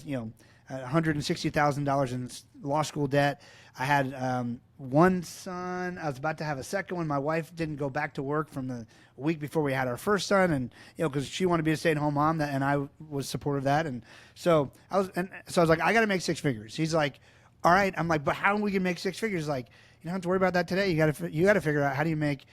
$160,000 in law school debt. I had one son. I was about to have a second one. My wife didn't go back to work from the week before we had our first son, and because she wanted to be a stay-at-home mom, and I was supportive of that. And so I was like, I got to make six figures. He's like, all right. I'm like, but how we can make six figures? Like, you don't have to worry about that today. You got to figure out how do you make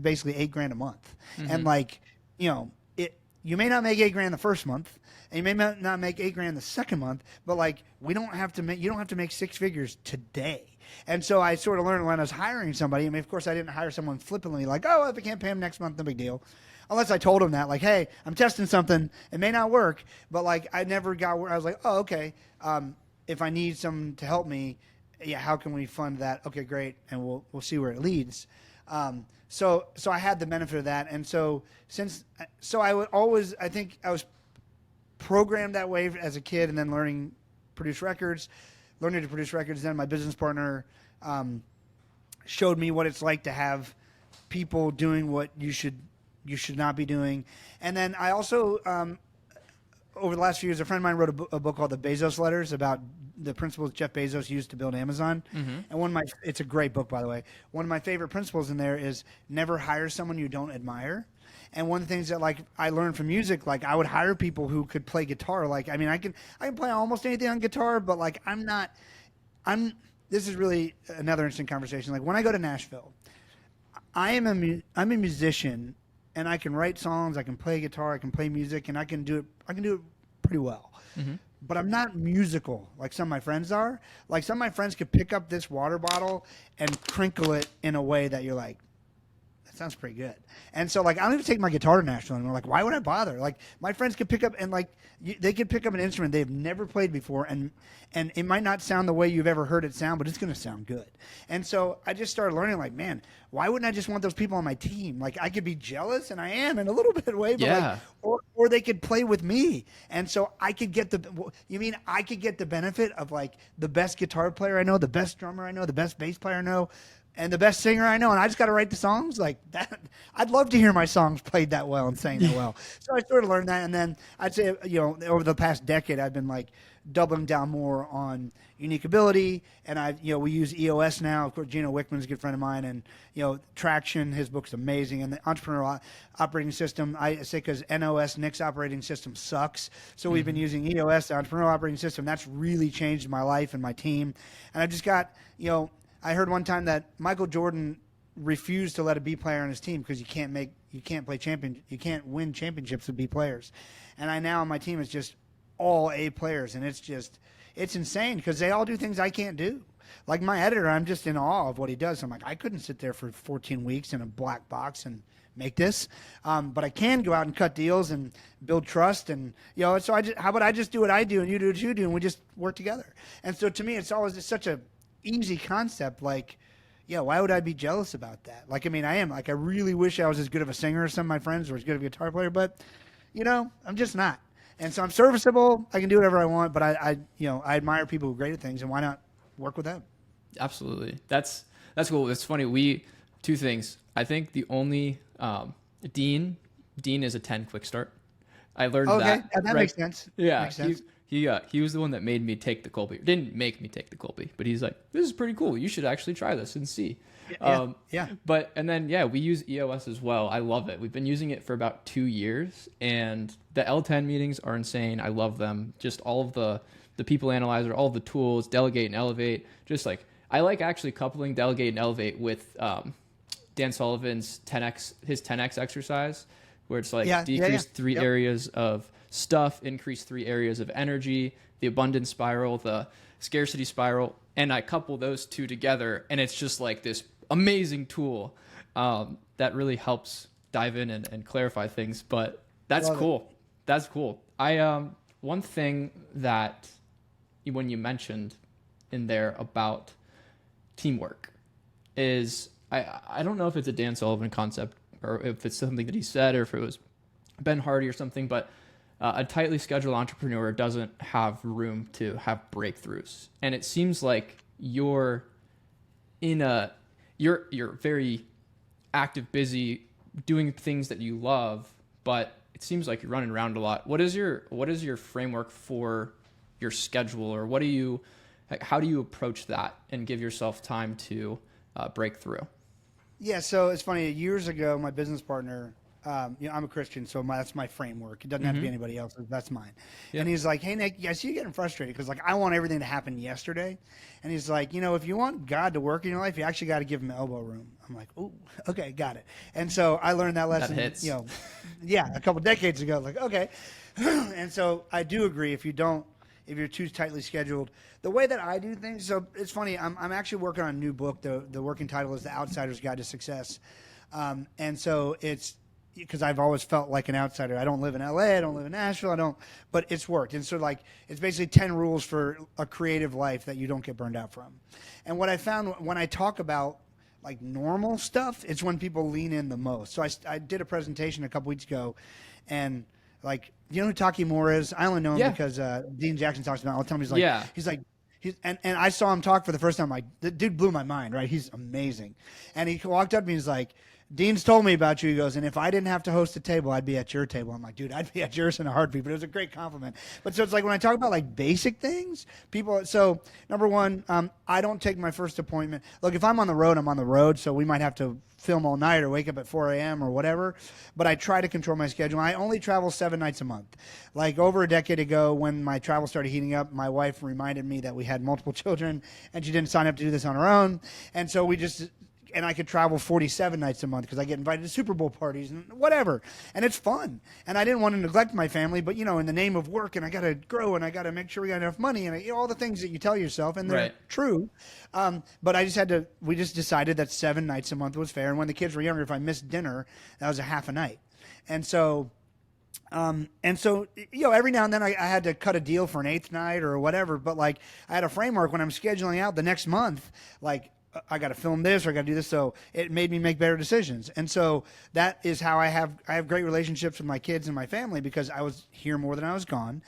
basically $8,000 a month, and like you may not make $8,000 the first month, and you may not make $8,000 the second month, but like you don't have to make six figures today. And so I sort of learned when I was hiring somebody. I mean, of course, I didn't hire someone flippantly like, oh, if I can't pay him next month, no big deal. Unless I told him that, like, hey, I'm testing something. It may not work, but like I never got where I was like, oh, okay. If I need someone to help me, yeah, how can we fund that? Okay, great, and we'll see where it leads. So I had the benefit of that, and so I think I was programmed that way as a kid, and then learning to produce records. Then my business partner showed me what it's like to have people doing what you should not be doing, and then I also over the last few years, a friend of mine wrote a book called The Bezos Letters about the principles Jeff Bezos used to build Amazon. Mm-hmm. And it's a great book, by the way. One of my favorite principles in there is never hire someone you don't admire. And one of the things that like I learned from music, like I would hire people who could play guitar. Like, I mean, I can play almost anything on guitar, but like this is really another interesting conversation. Like when I go to Nashville, I'm a musician, and I can write songs, I can play guitar, I can play music, and I can do it pretty well. Mm-hmm. But I'm not musical like some of my friends are. Like some of my friends could pick up this water bottle and crinkle it in a way that you're like, that sounds pretty good. And so like I don't even take my guitar to Nashville anymore. Like why would I bother? Like my friends could pick up and like they could pick up an instrument they've never played before, and it might not sound the way you've ever heard it sound, but it's going to sound good. And so I just started learning like, man, why wouldn't I just want those people on my team? Like I could be jealous, and I am in a little bit of way, but yeah. Like, or they could play with me, and so I could get I could get the benefit of like the best guitar player I know, the best drummer I know, the best bass player I know, and the best singer I know, and I just got to write the songs like that. I'd love to hear my songs played that well and sang that well. So I sort of learned that, and then I'd say, over the past decade, I've been like doubling down more on unique ability, and we use EOS now. Of course, Gino Wickman's a good friend of mine, and Traction, his book's amazing, and the Entrepreneurial Operating System. I say because NOS, Nick's operating system, sucks, so we've been using EOS, the Entrepreneurial Operating System. That's really changed my life and my team, and I've just got I heard one time that Michael Jordan refused to let a B player on his team because you can't win championships with B players. And I now on my team is just all A players, and it's insane because they all do things I can't do. Like my editor, I'm just in awe of what he does. I'm like, I couldn't sit there for 14 weeks in a black box and make this, but I can go out and cut deals and build trust, and so how about I just do what I do and you do what you do, and we just work together. And so to me, it's always just such a easy concept. Like, why would I be jealous about that? Like, I mean, I am. Like, I really wish I was as good of a singer as some of my friends, or as good of a guitar player, but I'm just not. And so I'm serviceable. I can do whatever I want, but I admire people who are great at things, and why not work with them? Absolutely. That's cool. It's funny. Two things. I think the only Dean is a 10 quick start. I learned that. Okay, that makes sense. Yeah, makes sense. He was the one that made me take the Colby. Didn't make me take the Colby, but he's like, this is pretty cool. You should actually try this and see. Yeah. We use EOS as well. I love it. We've been using it for about 2 years, and the L10 meetings are insane. I love them. Just all of the people analyzer, all of the tools, delegate and elevate. Just like, I like actually coupling delegate and elevate with Dan Sullivan's 10X exercise, where it's like decrease 3 areas of stuff, increase 3 areas of energy, the abundance spiral, the scarcity spiral, and I couple those two together, and it's just like this amazing tool that really helps dive in and clarify things. But that's cool. That's cool. One thing that when you mentioned in there about teamwork is I don't know if it's a Dan Sullivan concept or if it's something that he said or if it was Ben Hardy or something, but a tightly scheduled entrepreneur doesn't have room to have breakthroughs. And it seems like you're very active, busy, doing things that you love, but it seems like you're running around a lot. What is your framework for your schedule, or what do you, how do you approach that and give yourself time to break through? Yeah, so it's funny. Years ago, my business partner, I'm a Christian, so that's my framework. It doesn't have to be anybody else's. That's mine. Yeah. And he's like, "Hey, Nick, I see you getting frustrated because I want everything to happen yesterday." And he's like, if you want God to work in your life, you actually got to give him elbow room. I'm like, "Ooh, okay, got it." And so I learned that lesson. That hits. A couple decades ago. Like, okay, and so I do agree. If you're too tightly scheduled, the way that I do things. So it's funny. I'm actually working on a new book. The working title is The Outsider's Guide to Success, and so it's because I've always felt like an outsider. I don't live in LA. I don't live in Nashville. But it's worked. And so it's basically 10 rules for a creative life that you don't get burned out from. And what I found when I talk about like normal stuff, it's when people lean in the most. So I did a presentation a couple weeks ago, and like, you know who Taki Moore is? I only know him because Dean Jackson talks about him all the time. He's like, and I saw him talk for the first time. Like, the dude blew my mind, right? He's amazing. And he walked up to me and he's like, "Dean's told me about you." He goes, "And if I didn't have to host a table, I'd be at your table." I'm like, "Dude, I'd be at yours in a heartbeat." But it was a great compliment. But so it's like when I talk about like basic things, people. So number one, I don't take my first appointment. Look, if I'm on the road, I'm on the road. So we might have to film all night or wake up at 4 a.m. or whatever. But I try to control my schedule. I only travel 7 nights a month. Like over a decade ago, when my travel started heating up, my wife reminded me that we had multiple children, and she didn't sign up to do this on her own. And so and I could travel 47 nights a month because I get invited to Super Bowl parties and whatever. And it's fun. And I didn't want to neglect my family, but, in the name of work, and I got to grow, and I got to make sure we got enough money, and all the things that you tell yourself, and they're true. But we just decided that 7 nights a month was fair. And when the kids were younger, if I missed dinner, that was a half a night. And so every now and then I had to cut a deal for an 8th night or whatever. But like I had a framework when I'm scheduling out the next month, like, I got to film this or I got to do this. So it made me make better decisions. And so that is how I have great relationships with my kids and my family, because I was here more than I was gone.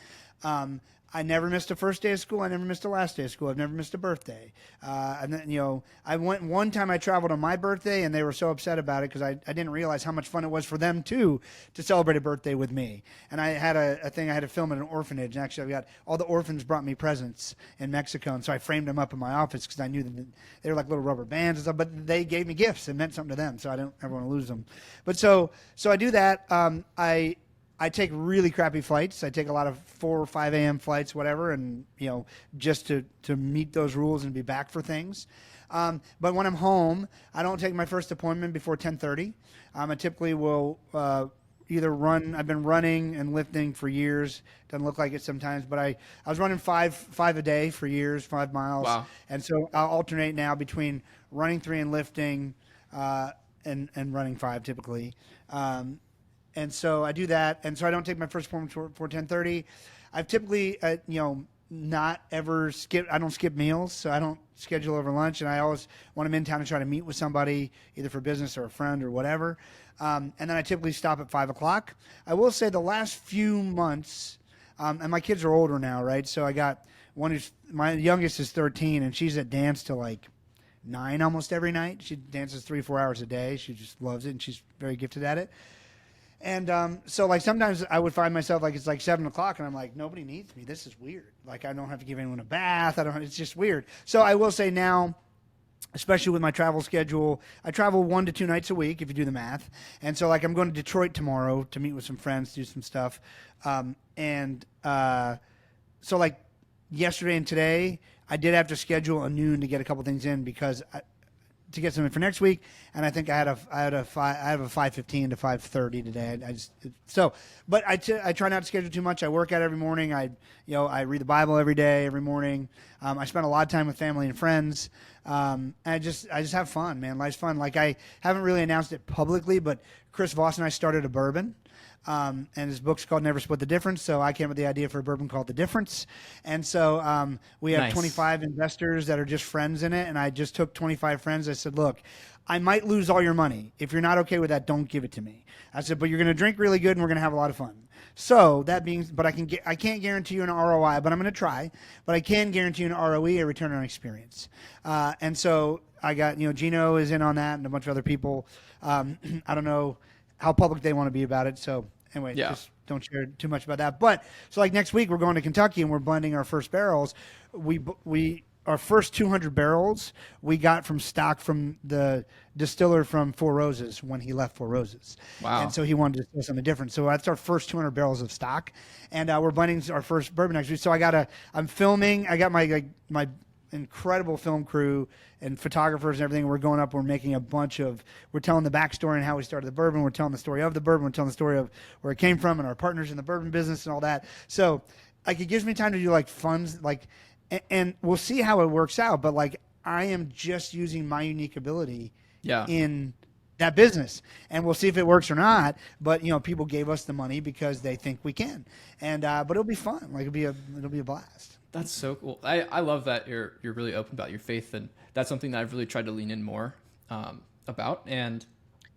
I never missed a first day of school. I never missed a last day of school. I've never missed a birthday. And then, I went one time I traveled on my birthday, and they were so upset about it because I didn't realize how much fun it was for them too to celebrate a birthday with me. And I had a thing I had to film at an orphanage. And actually, all the orphans brought me presents in Mexico. And so I framed them up in my office because I knew that they were like little rubber bands and stuff, but they gave me gifts. It meant something to them. So I don't ever want to lose them. But so I do that. I take really crappy flights. I take a lot of 4 or 5 a.m. flights, whatever, and just to meet those rules and be back for things. But when I'm home, I don't take my first appointment before 10:30. I typically will either run. I've been running and lifting for years. Doesn't look like it sometimes, but I was running five a day for years, 5 miles. Wow. And so I'll alternate now between running 3 and lifting, and running 5 typically. And so I do that, and so I don't take my first appointment for 10:30. I've typically, not ever skip. I don't skip meals, so I don't schedule over lunch. And I always, when I'm in town, to try to meet with somebody, either for business or a friend or whatever. And then I typically stop at 5 o'clock. I will say the last few months, and my kids are older now, right? So I got one my youngest is 13, and she's at dance till like 9 almost every night. She dances 3-4 hours a day. She just loves it, and she's very gifted at it. And so like sometimes I would find myself like it's like 7 o'clock and I'm like, nobody needs me. This is weird. Like I don't have to give anyone a bath. It's just weird. So I will say now, especially with my travel schedule, I travel 1 to 2 nights a week if you do the math. And so like I'm going to Detroit tomorrow to meet with some friends, do some stuff. So like yesterday and today, I did have to schedule a noon to get a couple things in because to get something for next week, and I think I have a 5:15 to 5:30 today. But I try not to schedule too much. I work out every morning. I read the Bible every day, every morning. I spend a lot of time with family and friends. And I just have fun, man. Life's fun. Like I haven't really announced it publicly, but Chris Voss and I started a bourbon. And his book's called Never Split the Difference. So I came up with the idea for a bourbon called The Difference. And so we have 25 investors that are just friends in it. And I just took 25 friends. I said, look, I might lose all your money. If you're not okay with that, don't give it to me. I said, but you're going to drink really good and we're going to have a lot of fun. So that means, but I can't guarantee you an ROI, but I'm going to try. But I can guarantee you an ROE, a return on experience. And so I got, Gino is in on that and a bunch of other people. I don't know how public they want to be about it. So, anyway, Yeah. just don't share too much about that. But so like next week we're going to Kentucky and we're blending our first barrels. Our first 200 barrels we got from stock from the distiller from Four Roses when he left Four Roses. Wow. And so he wanted to distill something different. So that's our first 200 barrels of stock, and we're blending our first bourbon next week. So I'm filming. I got my incredible film crew and photographers and everything. We're going up. We're making we're telling the backstory and how we started the bourbon. We're telling the story of the bourbon. We're telling the story of where it came from and our partners in the bourbon business and all that. So like it gives me time to do like funds, like, and we'll see how it works out. But like I am just using my unique ability in that business, and we'll see if it works or not. But people gave us the money because they think we can, and but it'll be fun. Like it'll be a blast. That's so cool. I love that you're really open about your faith, and that's something that I've really tried to lean in more about. And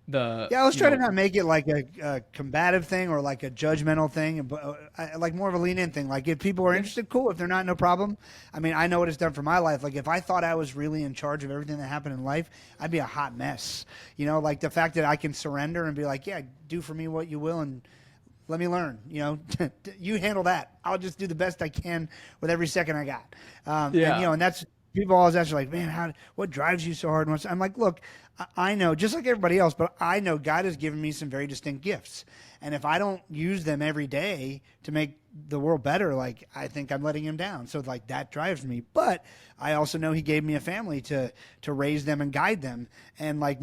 let's try to not make it like a combative thing or like a judgmental thing, but like more of a lean in thing. Like if people are interested, cool. If they're not, no problem. I mean, I know what it's done for my life. Like if I thought I was really in charge of everything that happened in life, I'd be a hot mess. Like the fact that I can surrender and be like, yeah, do for me what you will, and let me learn. You handle that. I'll just do the best I can with every second I got. And that's people always ask like, man, what drives you so hard? And I'm like, look, I know, just like everybody else, but I know God has given me some very distinct gifts. And if I don't use them every day to make the world better, like I think I'm letting him down. So like that drives me. But I also know he gave me a family to raise them and guide them. And like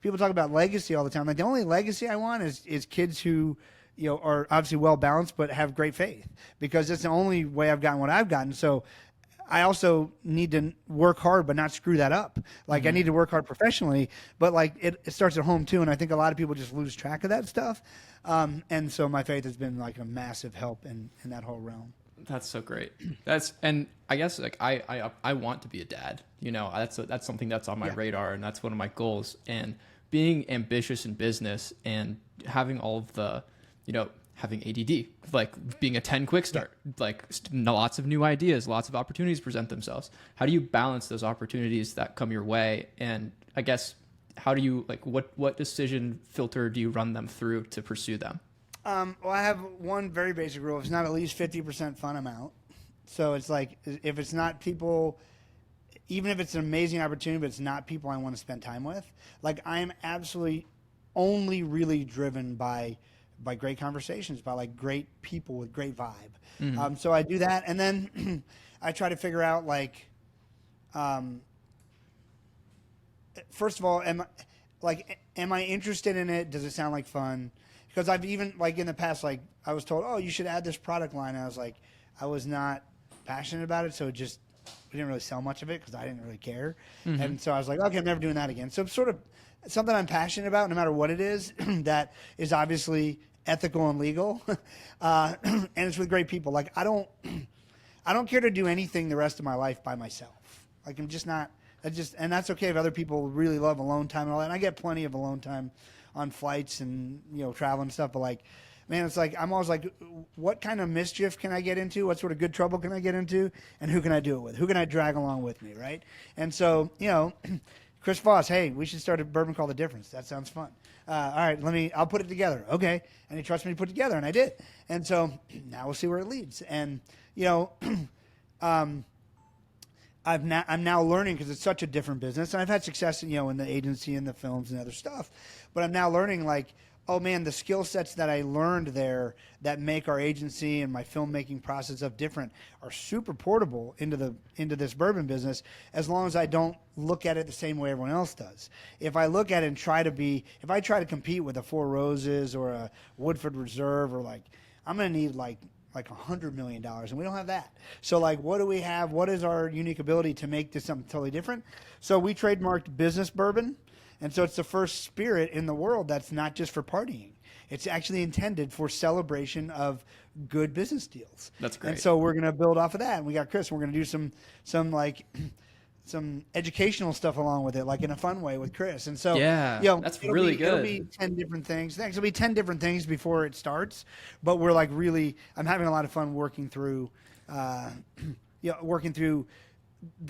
people talk about legacy all the time. Like the only legacy I want is kids who are obviously well balanced, but have great faith, because that's the only way I've gotten what I've gotten. So I also need to work hard, but not screw that up. Like I need to work hard professionally, but like it starts at home too. And I think a lot of people just lose track of that stuff. And so my faith has been like a massive help in that whole realm. That's so great. And I guess like I want to be a dad. That's something that's on my radar, and that's one of my goals. And being ambitious in business and having all of the, having ADD, like being a 10 quick start, like lots of new ideas, lots of opportunities present themselves. How do you balance those opportunities that come your way? And I guess, how do you, like, what decision filter do you run them through to pursue them? Well, I have one very basic rule. If it's not at least 50% fun, I'm out. So it's like, if it's not people, even if it's an amazing opportunity, but it's not people I want to spend time with, like I am absolutely only really driven by great conversations, by like great people with great vibe. Mm-hmm. So I do that. And then I try to figure out like, first of all, am I interested in it? Does it sound like fun? Because I've even like in the past, like I was told, oh, you should add this product line. And I was like, I was not passionate about it. So we didn't really sell much of it because I didn't really care. Mm-hmm. And so I was like, okay, I'm never doing that again. So sort of something I'm passionate about, no matter what it is, that is obviously ethical and legal, and it's with great people. Like I don't care to do anything the rest of my life by myself. Like I'm just not. And that's okay if other people really love alone time and all that. And I get plenty of alone time on flights and travel and stuff. But like, man, it's like I'm always like, what kind of mischief can I get into? What sort of good trouble can I get into? And who can I do it with? Who can I drag along with me, right? And so Chris Voss, hey, we should start a bourbon called The Difference. That sounds fun. All right, I'll put it together. Okay. And he trusts me to put it together, and I did. And so now we'll see where it leads. And, I'm now learning, because it's such a different business. And I've had success, in the agency and the films and other stuff. But I'm now learning, like, oh man, the skill sets that I learned there that make our agency and my filmmaking process of different are super portable into this bourbon business, as long as I don't look at it the same way everyone else does. If I look at it and if I try to compete with a Four Roses or a Woodford Reserve, or like, I'm going to need like $100 million, and we don't have that. So like, what do we have? What is our unique ability to make this something totally different? So we trademarked business bourbon. And so it's the first spirit in the world that's not just for partying. It's actually intended for celebration of good business deals. That's great. And so we're going to build off of that. And we got Chris. We're going to do some educational stuff along with it, like in a fun way with Chris. And so, that's really good. It'll be 10 different things. Thanks. It'll be 10 different things before it starts. But we're like I'm having a lot of fun working through the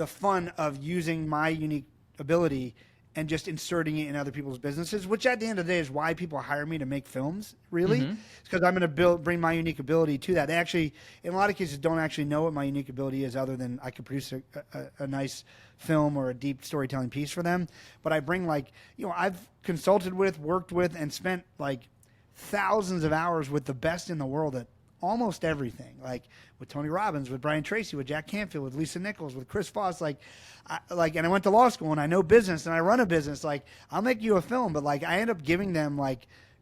fun of using my unique ability and just inserting it in other people's businesses, which at the end of the day is why people hire me to make films, really. It's because I'm going to bring my unique ability to that. They actually, in a lot of cases, don't actually know what my unique ability is other than I could produce a nice film or a deep storytelling piece for them. But I bring I've consulted with, worked with, and spent thousands of hours with the best in the world at almost everything, like with Tony Robbins, with Brian Tracy, with Jack Canfield, with Lisa Nichols, with Chris Voss, and I went to law school and I know business and I run a business. I'll make you a film, but I end up giving them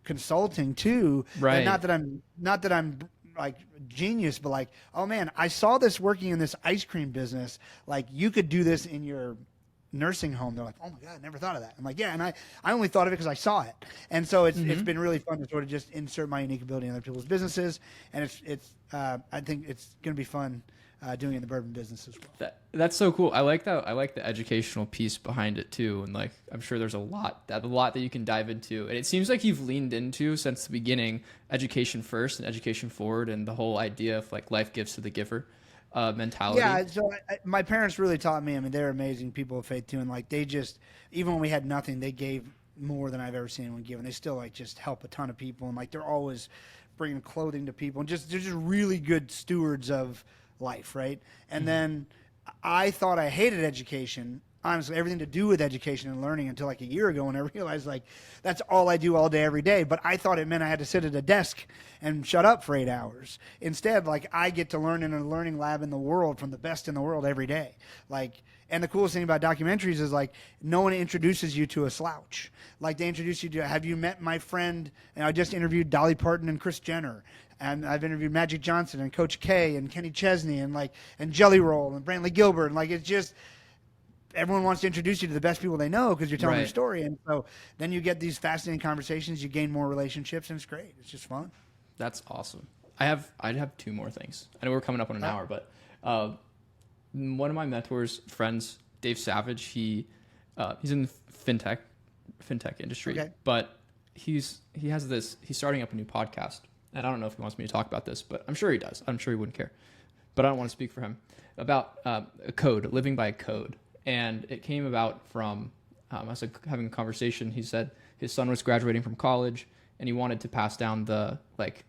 consulting too. Right. And not that I'm genius, but oh man, I saw this working in this ice cream business. You could do this in your nursing home. They're like, oh my God, I never thought of that. I'm like, yeah, and I only thought of it because I saw it. And so it's been really fun to sort of just insert my unique ability in other people's businesses. And I think it's going to be fun doing it in the bourbon business as well. That's so cool. I like that. I like the educational piece behind it too. And I'm sure there's a lot that you can dive into. And it seems like you've leaned into since the beginning, education first and education forward, and the whole idea of life gives to the giver. Mentality. Yeah, so my parents really taught me. I mean, they're amazing people of faith too, and they just, even when we had nothing, they gave more than I've ever seen anyone give, and they still just help a ton of people, and they're always bringing clothing to people, and they're just really good stewards of life, right? And then I thought I hated education, honestly, everything to do with education and learning until a year ago when I realized that's all I do all day, every day. But I thought it meant I had to sit at a desk and shut up for 8 hours. Instead, I get to learn in a learning lab in the world from the best in the world every day. And the coolest thing about documentaries is no one introduces you to a slouch. They introduce you to, have you met my friend? And I just interviewed Dolly Parton and Kris Jenner. And I've interviewed Magic Johnson and Coach K and Kenny Chesney and Jelly Roll and Brantley Gilbert. And it's just, everyone wants to introduce you to the best people they know because you're telling their story. And so then you get these fascinating conversations, you gain more relationships, and it's great. It's just fun. That's awesome. I'd have 2 more things. I know we're coming up on an hour, but one of my mentors' friends, Dave Savage, he's in the fintech industry, but he's starting up a new podcast. And I don't know if he wants me to talk about this, but I'm sure he does. I'm sure he wouldn't care, but I don't want to speak for him, about a code, living by a code. And it came about from us having a conversation. He said his son was graduating from college, and he wanted to pass down the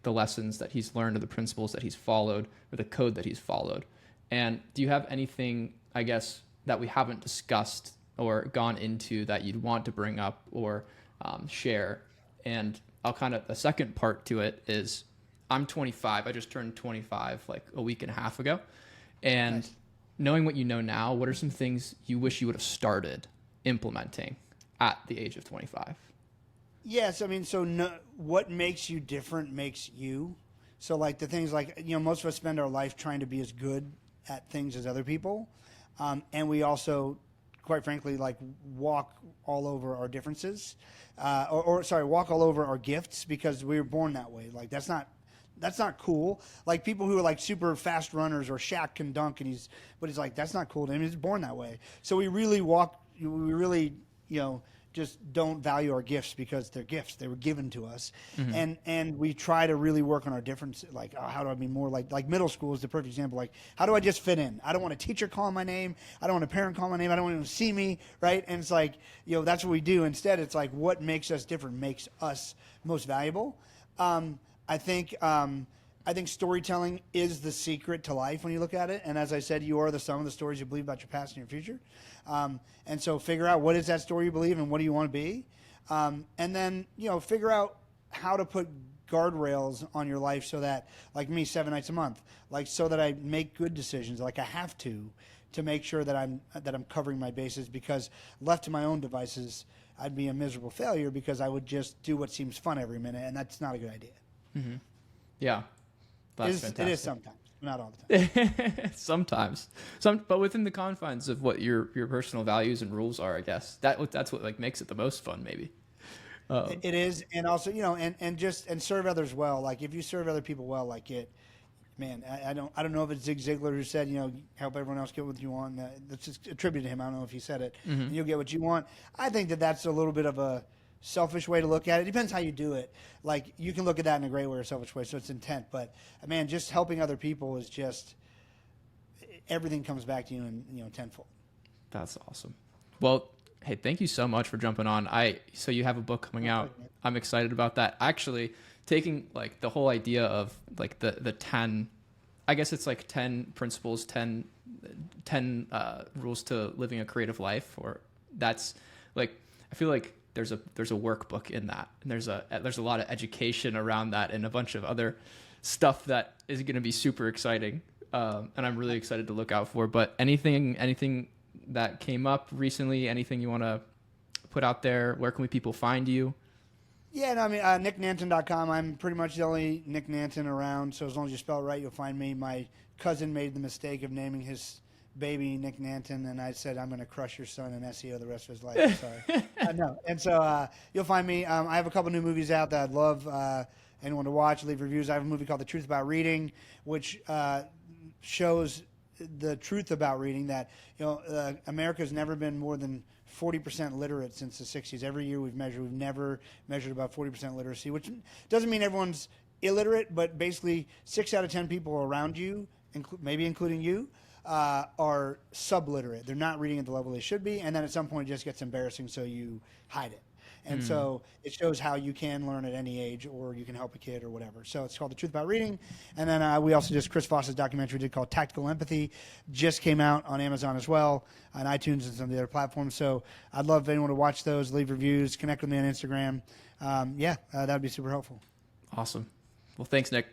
lessons that he's learned, or the principles that he's followed, or the code that he's followed. And do you have anything, I guess, that we haven't discussed or gone into that you'd want to bring up or share? And the second part to it is, I'm 25. I just turned 25 a week and a half ago. And nice. Knowing what you know now, what are some things you wish you would have started implementing at the age of 25? Yes, I mean, what makes you different makes you. So the things most of us spend our life trying to be as good at things as other people. And we also, quite frankly, walk all over our differences, walk all over our gifts because we were born that way. That's not cool. People who are super fast runners, or Shaq can dunk, and he's that's not cool to him. He's born that way. So we really just don't value our gifts because they're gifts. They were given to us. Mm-hmm. And we try to really work on our differences. How do I be more like middle school is the perfect example. How do I just fit in? I don't want a teacher calling my name. I don't want a parent calling my name. I don't want anyone to see me, right? And it's that's what we do. Instead, it's what makes us different makes us most valuable. I think storytelling is the secret to life when you look at it. And as I said, you are the sum of the stories you believe about your past and your future. And so figure out what is that story you believe and what do you want to be. And then, figure out how to put guardrails on your life so that, like me, 7 nights a month, so that I make good decisions, I have to make sure that I'm covering my bases, because left to my own devices, I'd be a miserable failure because I would just do what seems fun every minute, and that's not a good idea. Mm-hmm. Yeah. That's fantastic. It is sometimes, not all the time. Sometimes, but within the confines of what your personal values and rules are, I guess that's what makes it the most fun, maybe. It is, and also and serve others well. If you serve other people well, man, I don't know if it's Zig Ziglar who said help everyone else get what you want. That's just attributed to him. I don't know if he said it. Mm-hmm. And you'll get what you want. I think that's a little bit of a selfish way to look at it. It depends how you do it. You can look at that in a great way or a selfish way, so it's intent. But man, just helping other people is just, everything comes back to you in tenfold. That's awesome. Well, Hey, thank you so much for jumping on. So you have a book coming out. I'm excited about that. Actually, taking like the whole idea of like the 10, I guess it's like 10 principles, 10 rules to living a creative life, or that's like, I feel like there's a workbook in that, and there's a lot of education around that and a bunch of other stuff that is going to be super exciting. And I'm really excited to look out for. But anything that came up recently, anything you want to put out there? Where can people find you? Yeah, no, I mean, nicknanton.com. I'm pretty much the only Nick Nanton around, so as long as you spell it right, you'll find me. My cousin made the mistake of naming his baby Nick Nanton, and I said, I'm going to crush your son in SEO the rest of his life. Sorry. No. And so you'll find me. I have a couple new movies out that I'd love anyone to watch, leave reviews. I have a movie called The Truth About Reading, which shows the truth about reading, that America's never been more than 40% literate since the 60s. Every year we've never measured about 40% literacy, which doesn't mean everyone's illiterate, but basically 6 out of 10 people around you, maybe including you, are subliterate. They're not reading at the level they should be, and then at some point it just gets embarrassing, so you hide it. And so it shows how you can learn at any age, or you can help a kid or whatever. So it's called The Truth About Reading. And then we also Chris Foss's documentary we did called Tactical Empathy just came out on Amazon as well, on iTunes and some of the other platforms. So I'd love if anyone to watch those, leave reviews, connect with me on Instagram. That would be super helpful. Awesome. Well, thanks, Nick.